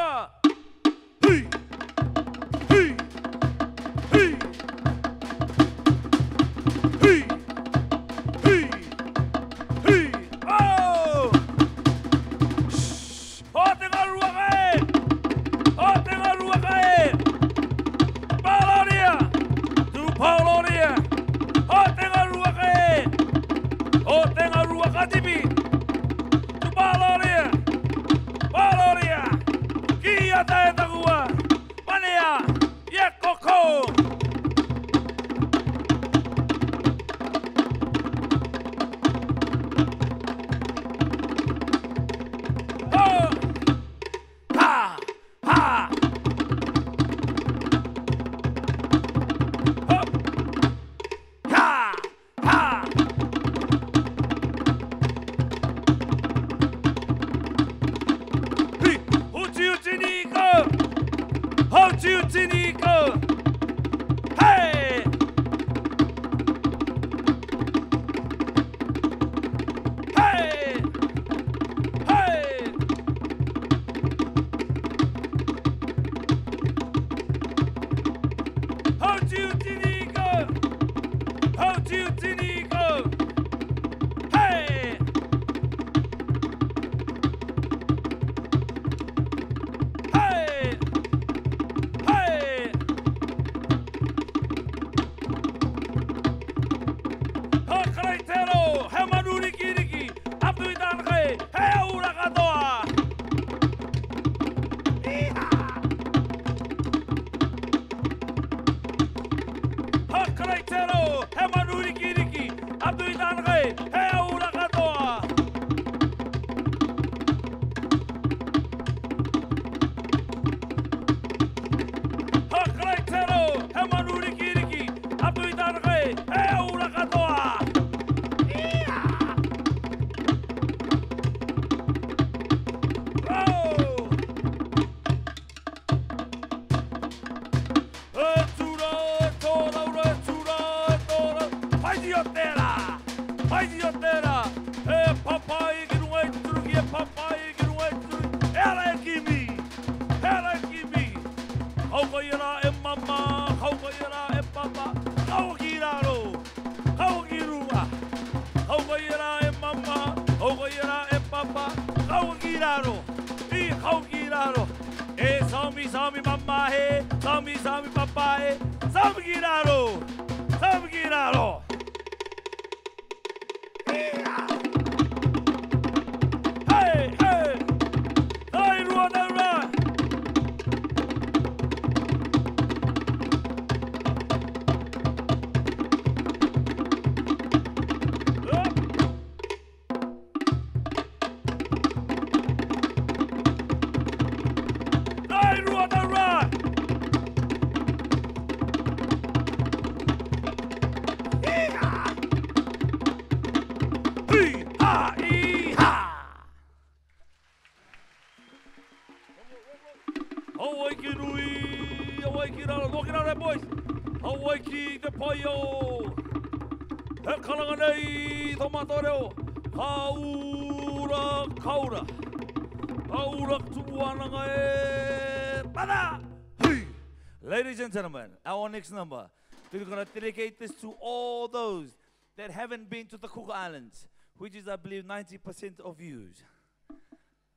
Ladies and gentlemen, our next number, we're going to dedicate this to all those that haven't been to the Cook Islands, which is, I believe, 90% of you.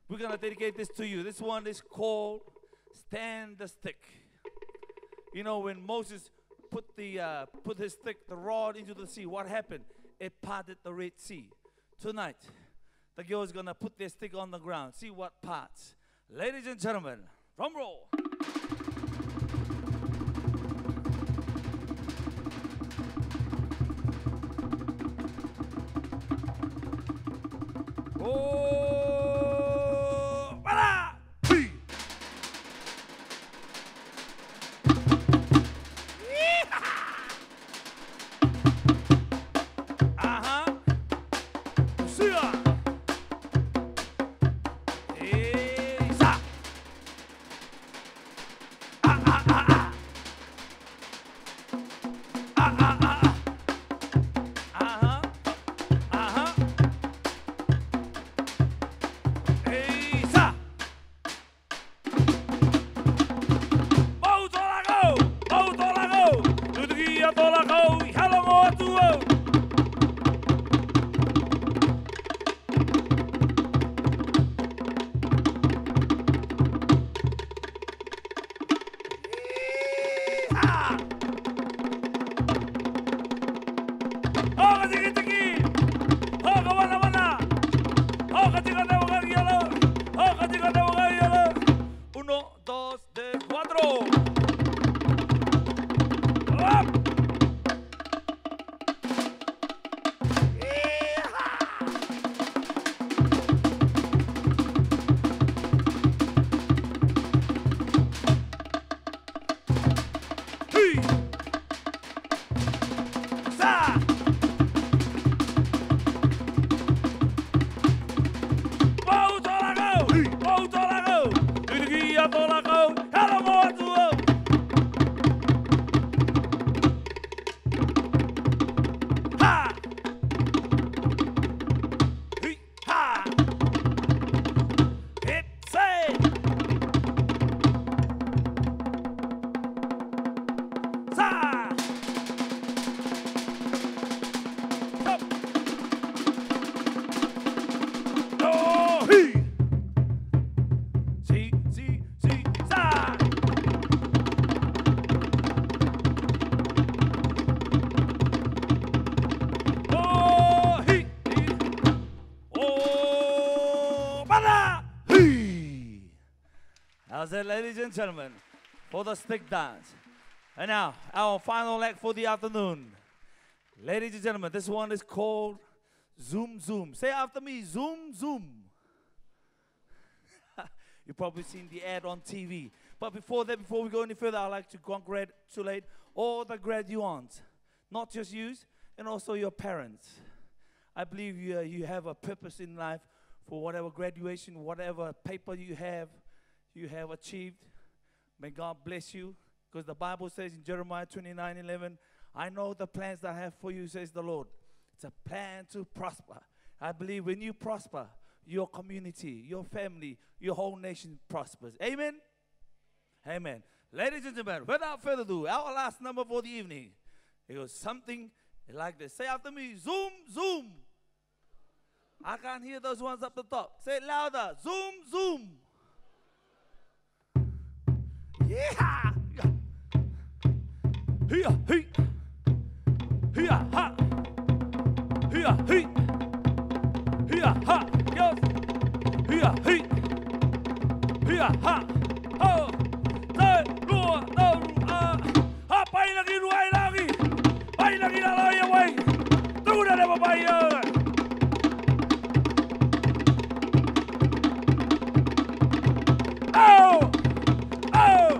We're going to dedicate this to you. This one is called Stand the Stick. You know, when Moses put his stick, the rod, into the sea, what happened? It parted the Red Sea. Tonight, the girl is going to put their stick on the ground. See what parts. Ladies and gentlemen, drum roll. Oh, voila! and gentlemen, for the stick dance. And now, our final act for the afternoon. Ladies and gentlemen, this one is called Zoom Zoom. Say after me, Zoom Zoom. You've probably seen the ad on TV. But before that, before we go any further, I'd like to congratulate all the graduates, not just you, and also your parents. I believe you have a purpose in life for whatever graduation, whatever paper you have achieved. May God bless you, because the Bible says in Jeremiah 29:11, I know the plans that I have for you, says the Lord. It's a plan to prosper. I believe when you prosper, your community, your family, your whole nation prospers. Amen? Amen. Ladies and gentlemen, without further ado, our last number for the evening. It goes something like this. Say after me, Zoom, Zoom. I can't hear those ones up the top. Say it louder. Zoom, Zoom. Yeah. Here, hey. Here, ha. Here, hey. Here, ha. Yes. Here, hey. Here, ha. Oh. Say, lua, no, ha, pai lagi, luai lagi. Pai lagi na loya, wai. Tu na le papaya. Oh. Oh.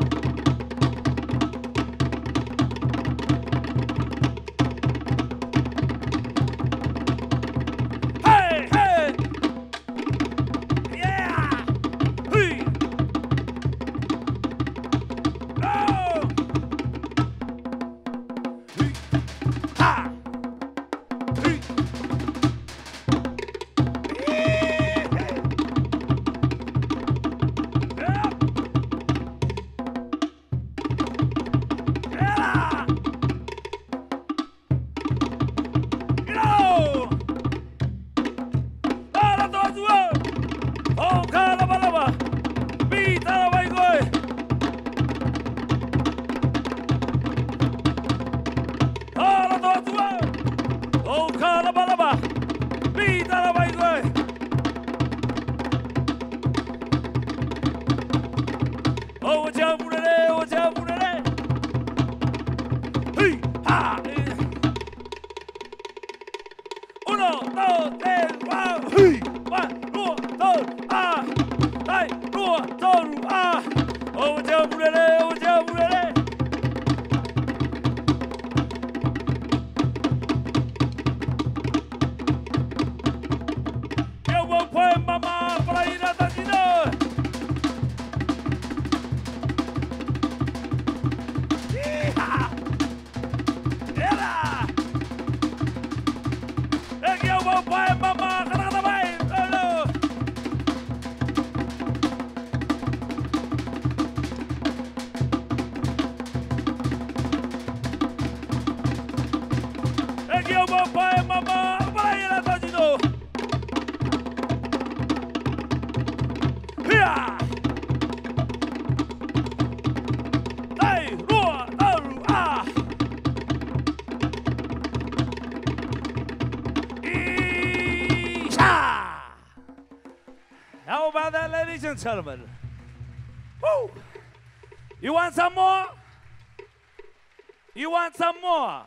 Hey, hey. Yeah. Hey. Oh. Hey. Ha. Hey. Yeah. Yeah. Yeah. Go. Para todos. Oh, cada palabra. Pita la baigoi. Para todos. Oh, cada palabra. Pita la baigoi. Oh, jamurere, oh, jamurere. Hey, ha. Uno, dos, tres, cuatro. Hey, uno, dos, ay, uno, dos, oh, jamurere, oh, jamurere. Eu vou pôr mamá para ir a Tandina. Ela! É que eu vou pôr mamá para vai. É que eu vou pôr mamá para ir a Tandina. Here! Hey, roar, oh, ah! Isha! How about that, ladies and gentlemen? Woo! You want some more? You want some more?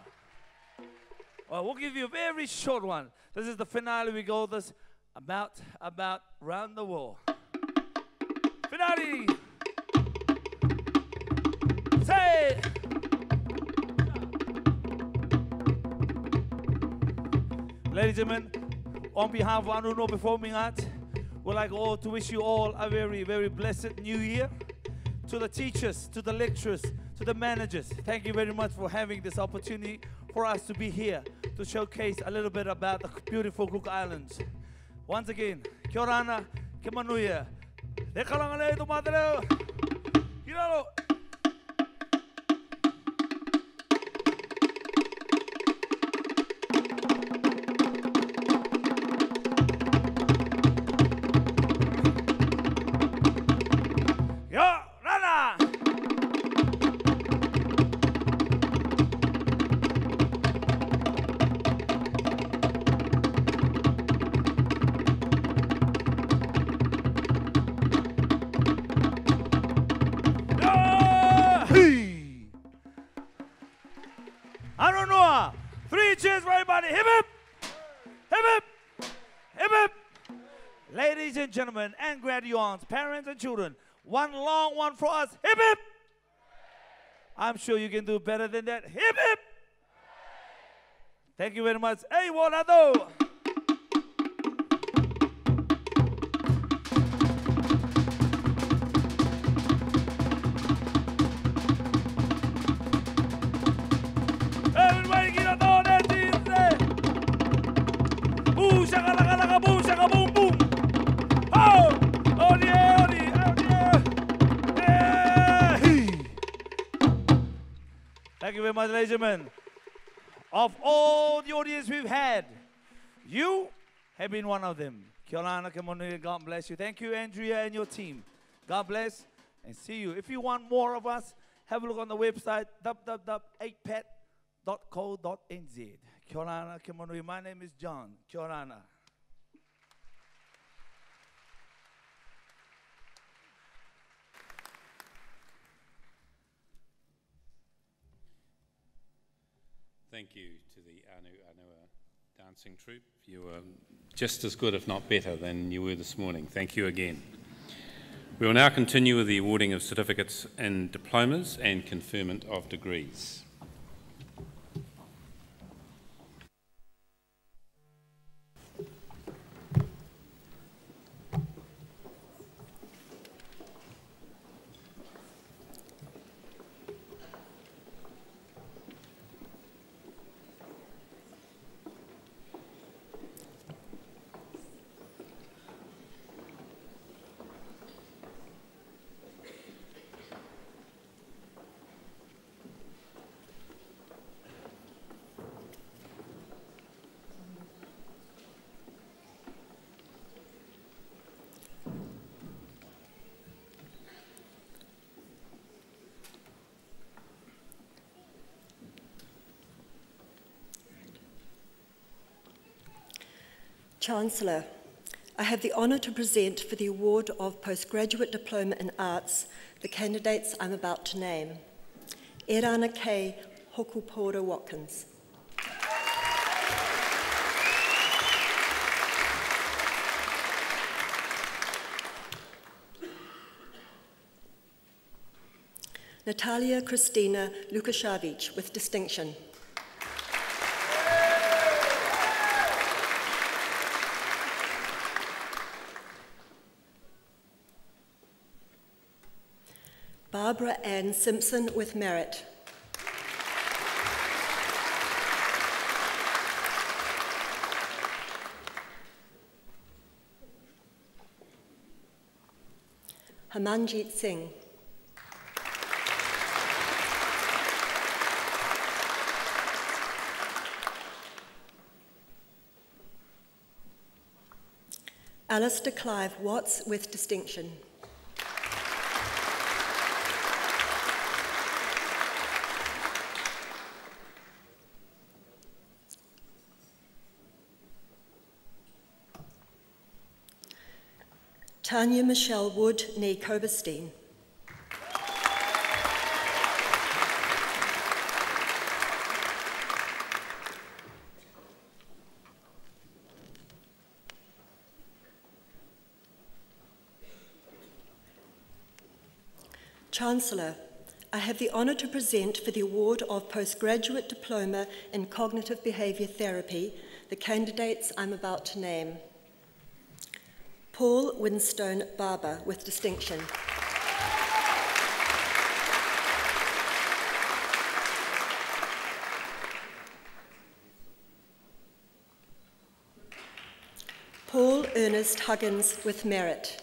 Well, we'll give you a very short one. This is the finale. We go this about round the world. Finale. Say. Ladies and gentlemen, on behalf of Anuno Performing Arts, we'd like all to wish you all a very, very blessed new year. To the teachers, to the lecturers, to the managers, thank you very much for having this opportunity for us to be here to showcase a little bit about the beautiful Cook Islands. Once again, kia orana, ke manuia. E kalanga tu madre. Kiralo. Aronoa. 3 cheers for everybody. Hip hip. Hip hip. Hip hip. Ladies and gentlemen, and graduates, parents and children, one long one for us. Hip hip. I'm sure you can do better than that. Hip hip. Thank you very much. Hey, Walado. Everybody get up on that thing. Boom, shaka, laka, laka, boom, shaka, boom, boom. Oh, oh yeah, oh yeah, oh yeah. Hey. Thank you very much, ladies and gentlemen. Of all the audience we've had, you have been one of them. Kia ora, kia monui, God bless you. Thank you, Andrea and your team. God bless and see you. If you want more of us, have a look on the website, www.8pat.co.nz. Kia ora, kia monui. My name is John. Kia ora. Thank you to the Anu Anua dancing troupe. You were just as good, if not better, than you were this morning. Thank you again. We will now continue with the awarding of certificates and diplomas and conferment of degrees. Chancellor, I have the honour to present for the award of Postgraduate Diploma in Arts the candidates I'm about to name. Erana K. Hokupora Watkins. Natalia Kristina Lukashevich with distinction. Barbara Ann Simpson with merit. Hamanjit Singh. Alistair Clive Watts with distinction. Tanya Michelle Wood, née Koberstein. Chancellor, I have the honour to present for the award of Postgraduate Diploma in Cognitive Behaviour Therapy the candidates I'm about to name. Paul Winstone Barber with distinction. Paul Ernest Huggins with merit.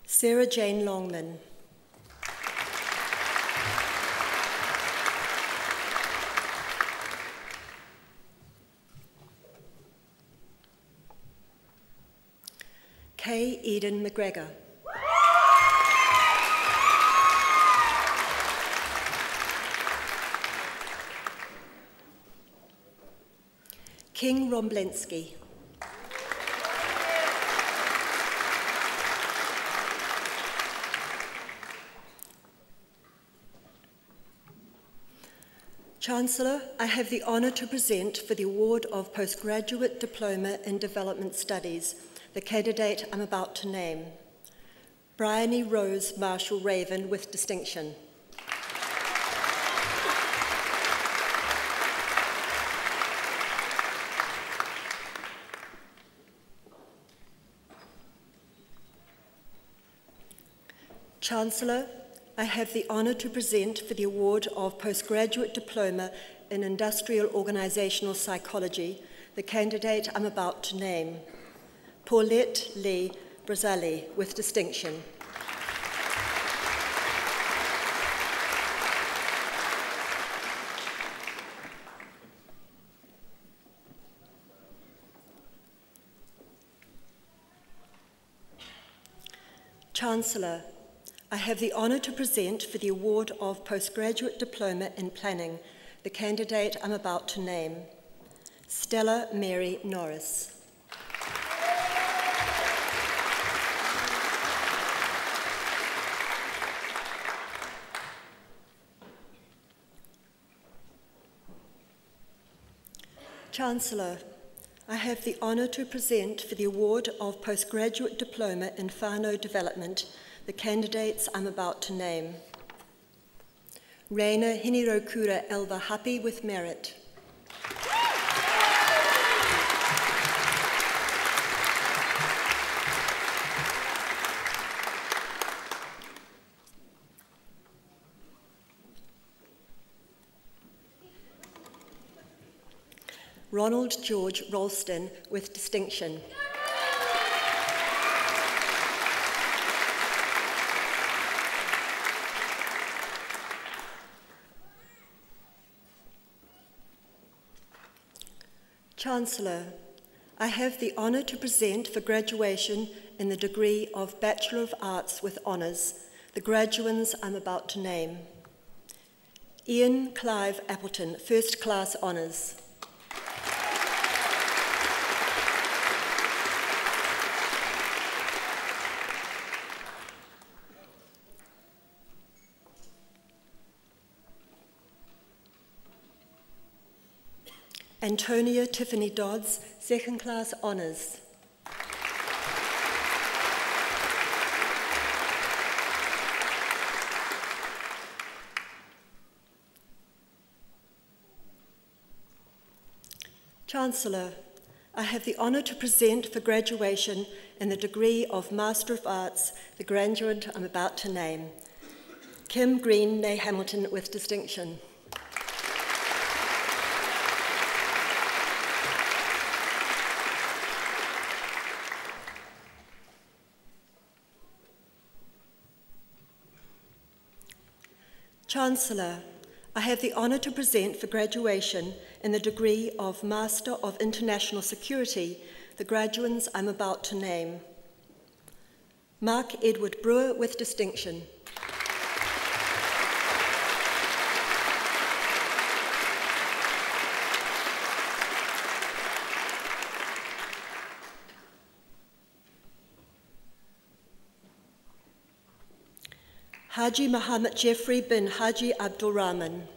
Sarah Jane Longman. Kay Eden McGregor. King Romblensky. Chancellor, I have the honour to present for the award of Postgraduate Diploma in Development Studies the candidate I'm about to name. Bryony Rose Marshall Raven with distinction. Chancellor, I have the honour to present for the award of Postgraduate Diploma in Industrial Organisational Psychology the candidate I'm about to name. Paulette Lee Brazali with distinction. Chancellor, I have the honour to present for the award of Postgraduate Diploma in Planning the candidate I'm about to name. Stella Mary Norris. Chancellor, I have the honour to present for the award of Postgraduate Diploma in Whānau Development the candidates I'm about to name. Reina Hinirokura Elva Happy with merit. Ronald George Ralston with distinction. Chancellor, I have the honour to present for graduation in the degree of Bachelor of Arts with Honours the graduands I'm about to name. Ian Clive Appleton, First Class Honours. Antonia Tiffany Dodds, Second Class Honours. Chancellor, I have the honour to present for graduation in the degree of Master of Arts the graduate I'm about to name. Kim Green Nay Hamilton with distinction. Chancellor, I have the honour to present for graduation in the degree of Master of International Security the graduands I'm about to name. Mark Edward Brewer with distinction. Haji Muhammad Jeffrey bin Haji Abdul Rahman.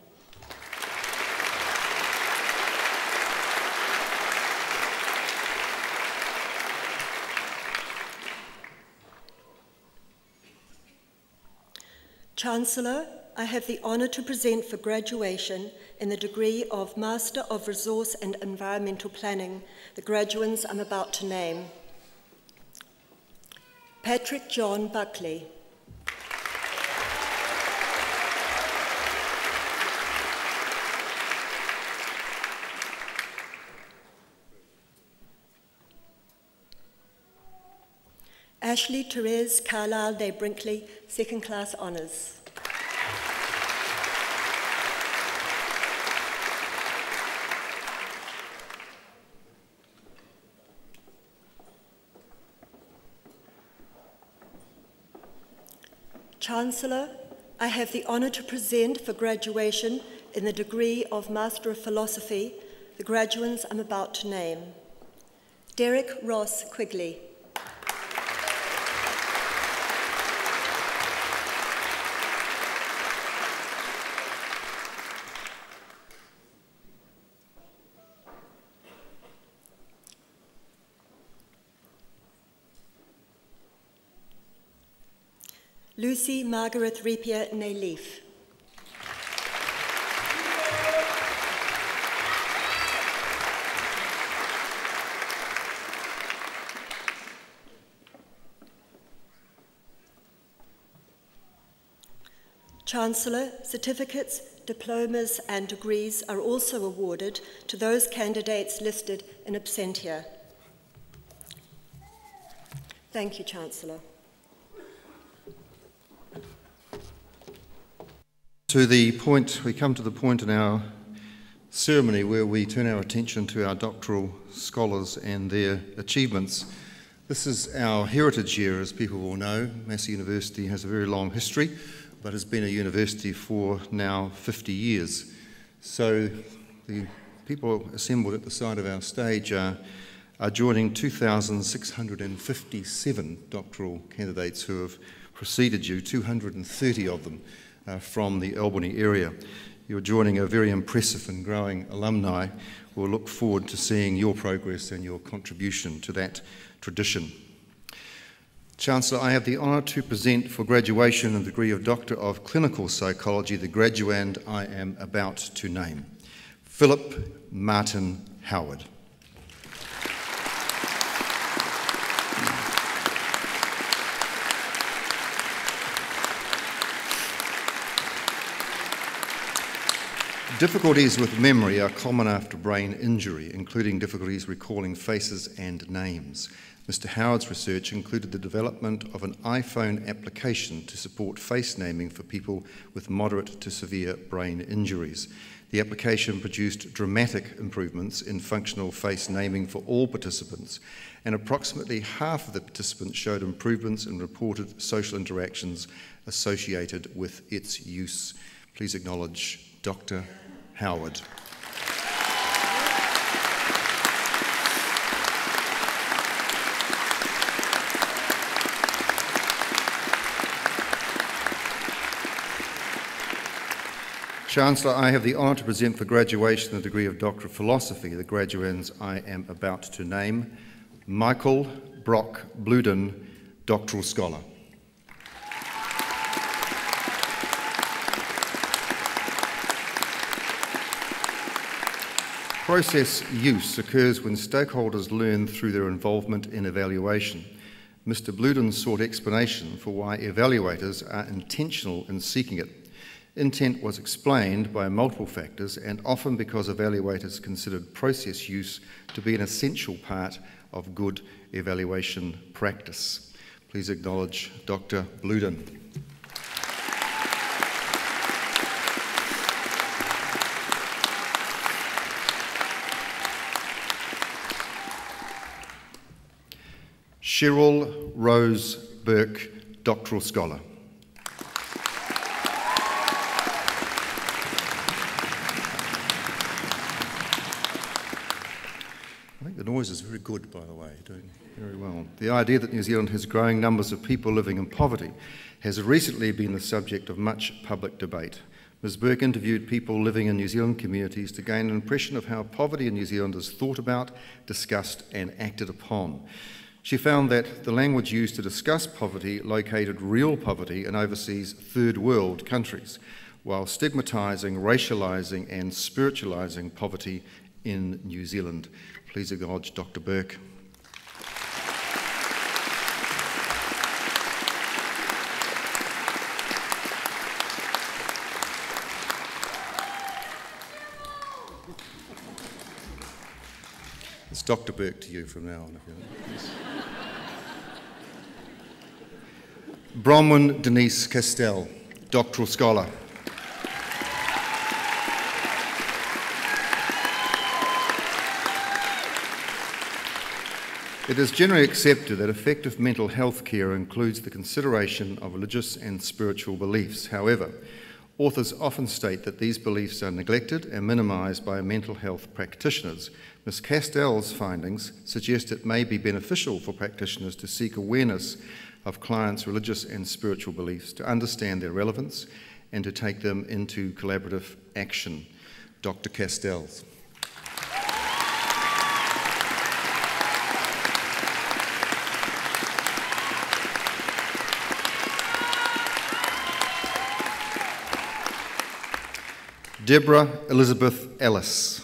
Chancellor, I have the honour to present for graduation in the degree of Master of Resource and Environmental Planning the graduands I'm about to name. Patrick John Buckley. Ashley Therese Carlisle Day Brinkley, Second Class Honours. Chancellor, I have the honour to present for graduation in the degree of Master of Philosophy the graduands I'm about to name. Derek Ross Quigley. Lucy Margaret Ripier Nayleaf. Chancellor, certificates, diplomas and degrees are also awarded to those candidates listed in absentia. Thank you, Chancellor. We come to the point in our ceremony where we turn our attention to our doctoral scholars and their achievements. This is our heritage year, as people will know. Massey University has a very long history, but has been a university for now 50 years. So the people assembled at the side of our stage are joining 2,657 doctoral candidates who have preceded you, 230 of them from the Albany area. You're joining a very impressive and growing alumni. We'll look forward to seeing your progress and your contribution to that tradition. Chancellor, I have the honour to present for graduation the degree of Doctor of Clinical Psychology the graduand I am about to name, Philip Martin Howard. Difficulties with memory are common after brain injury, including difficulties recalling faces and names. Mr. Howard's research included the development of an iPhone application to support face naming for people with moderate to severe brain injuries. The application produced dramatic improvements in functional face naming for all participants, and approximately half of the participants showed improvements in reported social interactions associated with its use. Please acknowledge Dr. Howard. Chancellor, I have the honour to present for graduation the degree of Doctor of Philosophy the graduands I am about to name, Michael Brock Bluden, Doctoral Scholar. Process use occurs when stakeholders learn through their involvement in evaluation. Mr. Bluden sought explanation for why evaluators are intentional in seeking it. Intent was explained by multiple factors and often because evaluators considered process use to be an essential part of good evaluation practice. Please acknowledge Dr. Bluden. Cheryl Rose Burke, Doctoral Scholar. I think the noise is very good, by the way, doing very well. The idea that New Zealand has growing numbers of people living in poverty has recently been the subject of much public debate. Ms. Burke interviewed people living in New Zealand communities to gain an impression of how poverty in New Zealand is thought about, discussed and acted upon. She found that the language used to discuss poverty located real poverty in overseas third world countries, while stigmatising, racialising and spiritualising poverty in New Zealand. Please acknowledge Dr. Burke. It's Dr. Burke to you from now on. Yes. Bronwyn Denise Castell, Doctoral Scholar. It is generally accepted that effective mental health care includes the consideration of religious and spiritual beliefs. However, authors often state that these beliefs are neglected and minimised by mental health practitioners. Ms. Castell's findings suggest it may be beneficial for practitioners to seek awareness of clients' religious and spiritual beliefs, to understand their relevance and to take them into collaborative action. Dr. Castells. Deborah Elizabeth Ellis.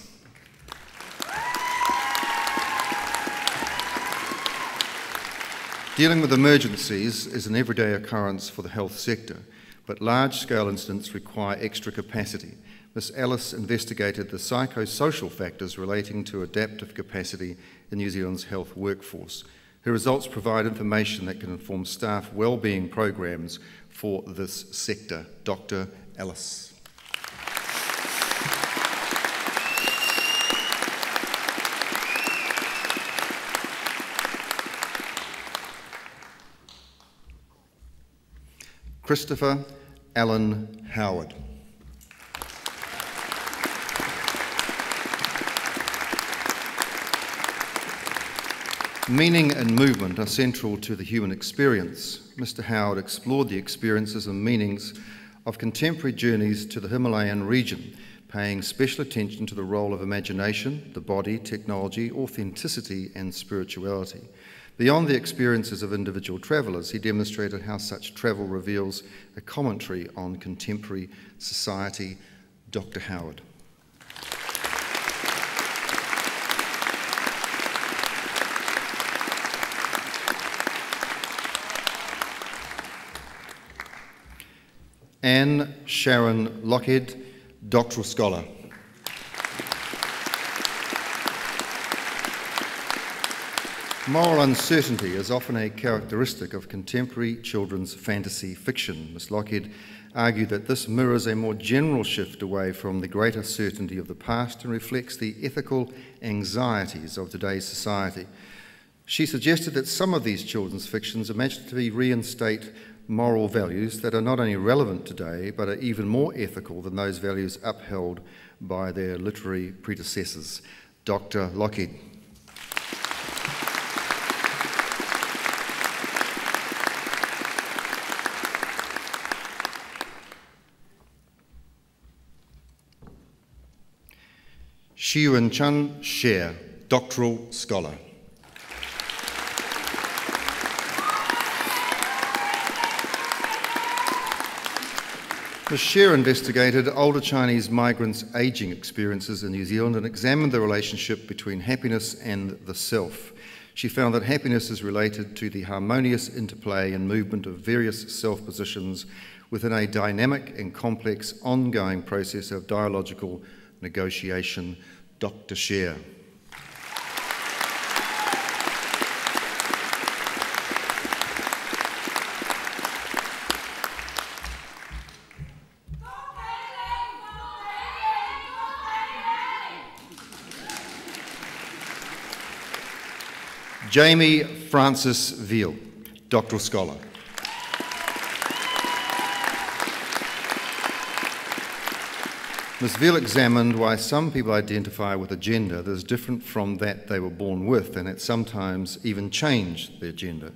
Dealing with emergencies is an everyday occurrence for the health sector, but large-scale incidents require extra capacity. Ms. Ellis investigated the psychosocial factors relating to adaptive capacity in New Zealand's health workforce. Her results provide information that can inform staff wellbeing programs for this sector. Dr. Ellis. Christopher Allen Howard. Meaning and movement are central to the human experience. Mr. Howard explored the experiences and meanings of contemporary journeys to the Himalayan region, paying special attention to the role of imagination, the body, technology, authenticity, and spirituality. Beyond the experiences of individual travellers, he demonstrated how such travel reveals a commentary on contemporary society. Dr. Howard. Anne Sharon Lockhead, doctoral scholar. Moral uncertainty is often a characteristic of contemporary children's fantasy fiction. Ms. Lockhead argued that this mirrors a more general shift away from the greater certainty of the past and reflects the ethical anxieties of today's society. She suggested that some of these children's fictions imaginatively reinstate moral values that are not only relevant today, but are even more ethical than those values upheld by their literary predecessors. Dr. Lockhead. Shiwen Chun Sher, doctoral scholar. Ms. Sher investigated older Chinese migrants' ageing experiences in New Zealand and examined the relationship between happiness and the self. She found that happiness is related to the harmonious interplay and movement of various self positions within a dynamic and complex ongoing process of dialogical negotiation. Dr. Sher. Jamie Francis Veal, doctoral scholar. Ms. Veal examined why some people identify with a gender that is different from that they were born with, and that sometimes even change their gender.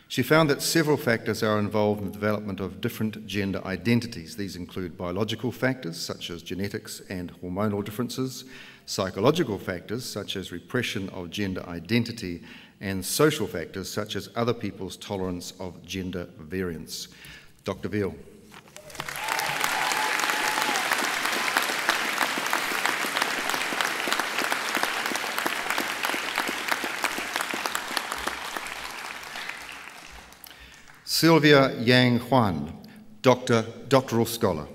She found that several factors are involved in the development of different gender identities. These include biological factors, such as genetics and hormonal differences, psychological factors, such as repression of gender identity, and social factors, such as other people's tolerance of gender variance. Dr. Veal. Sylvia Yang Huan, doctoral scholar.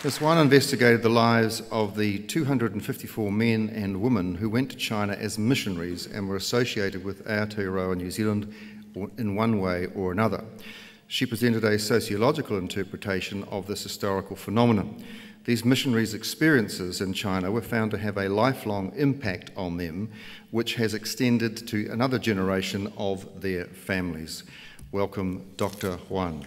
Ms. Huan investigated the lives of the 254 men and women who went to China as missionaries and were associated with Aotearoa New Zealand in one way or another. She presented a sociological interpretation of this historical phenomenon. These missionaries' experiences in China were found to have a lifelong impact on them, which has extended to another generation of their families. Welcome, Dr. Huan.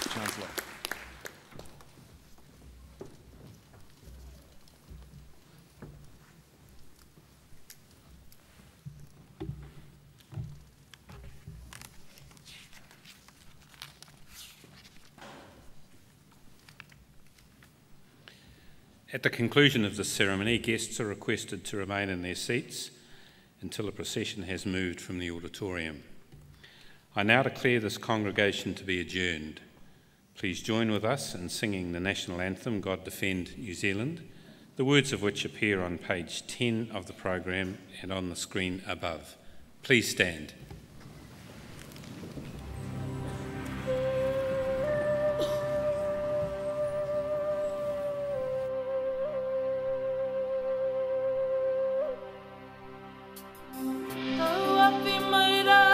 Chancellor. At the conclusion of this ceremony, guests are requested to remain in their seats until a procession has moved from the auditorium. I now declare this congregation to be adjourned. Please join with us in singing the national anthem, God Defend New Zealand, the words of which appear on page 10 of the program and on the screen above. Please stand. Tau api mai rā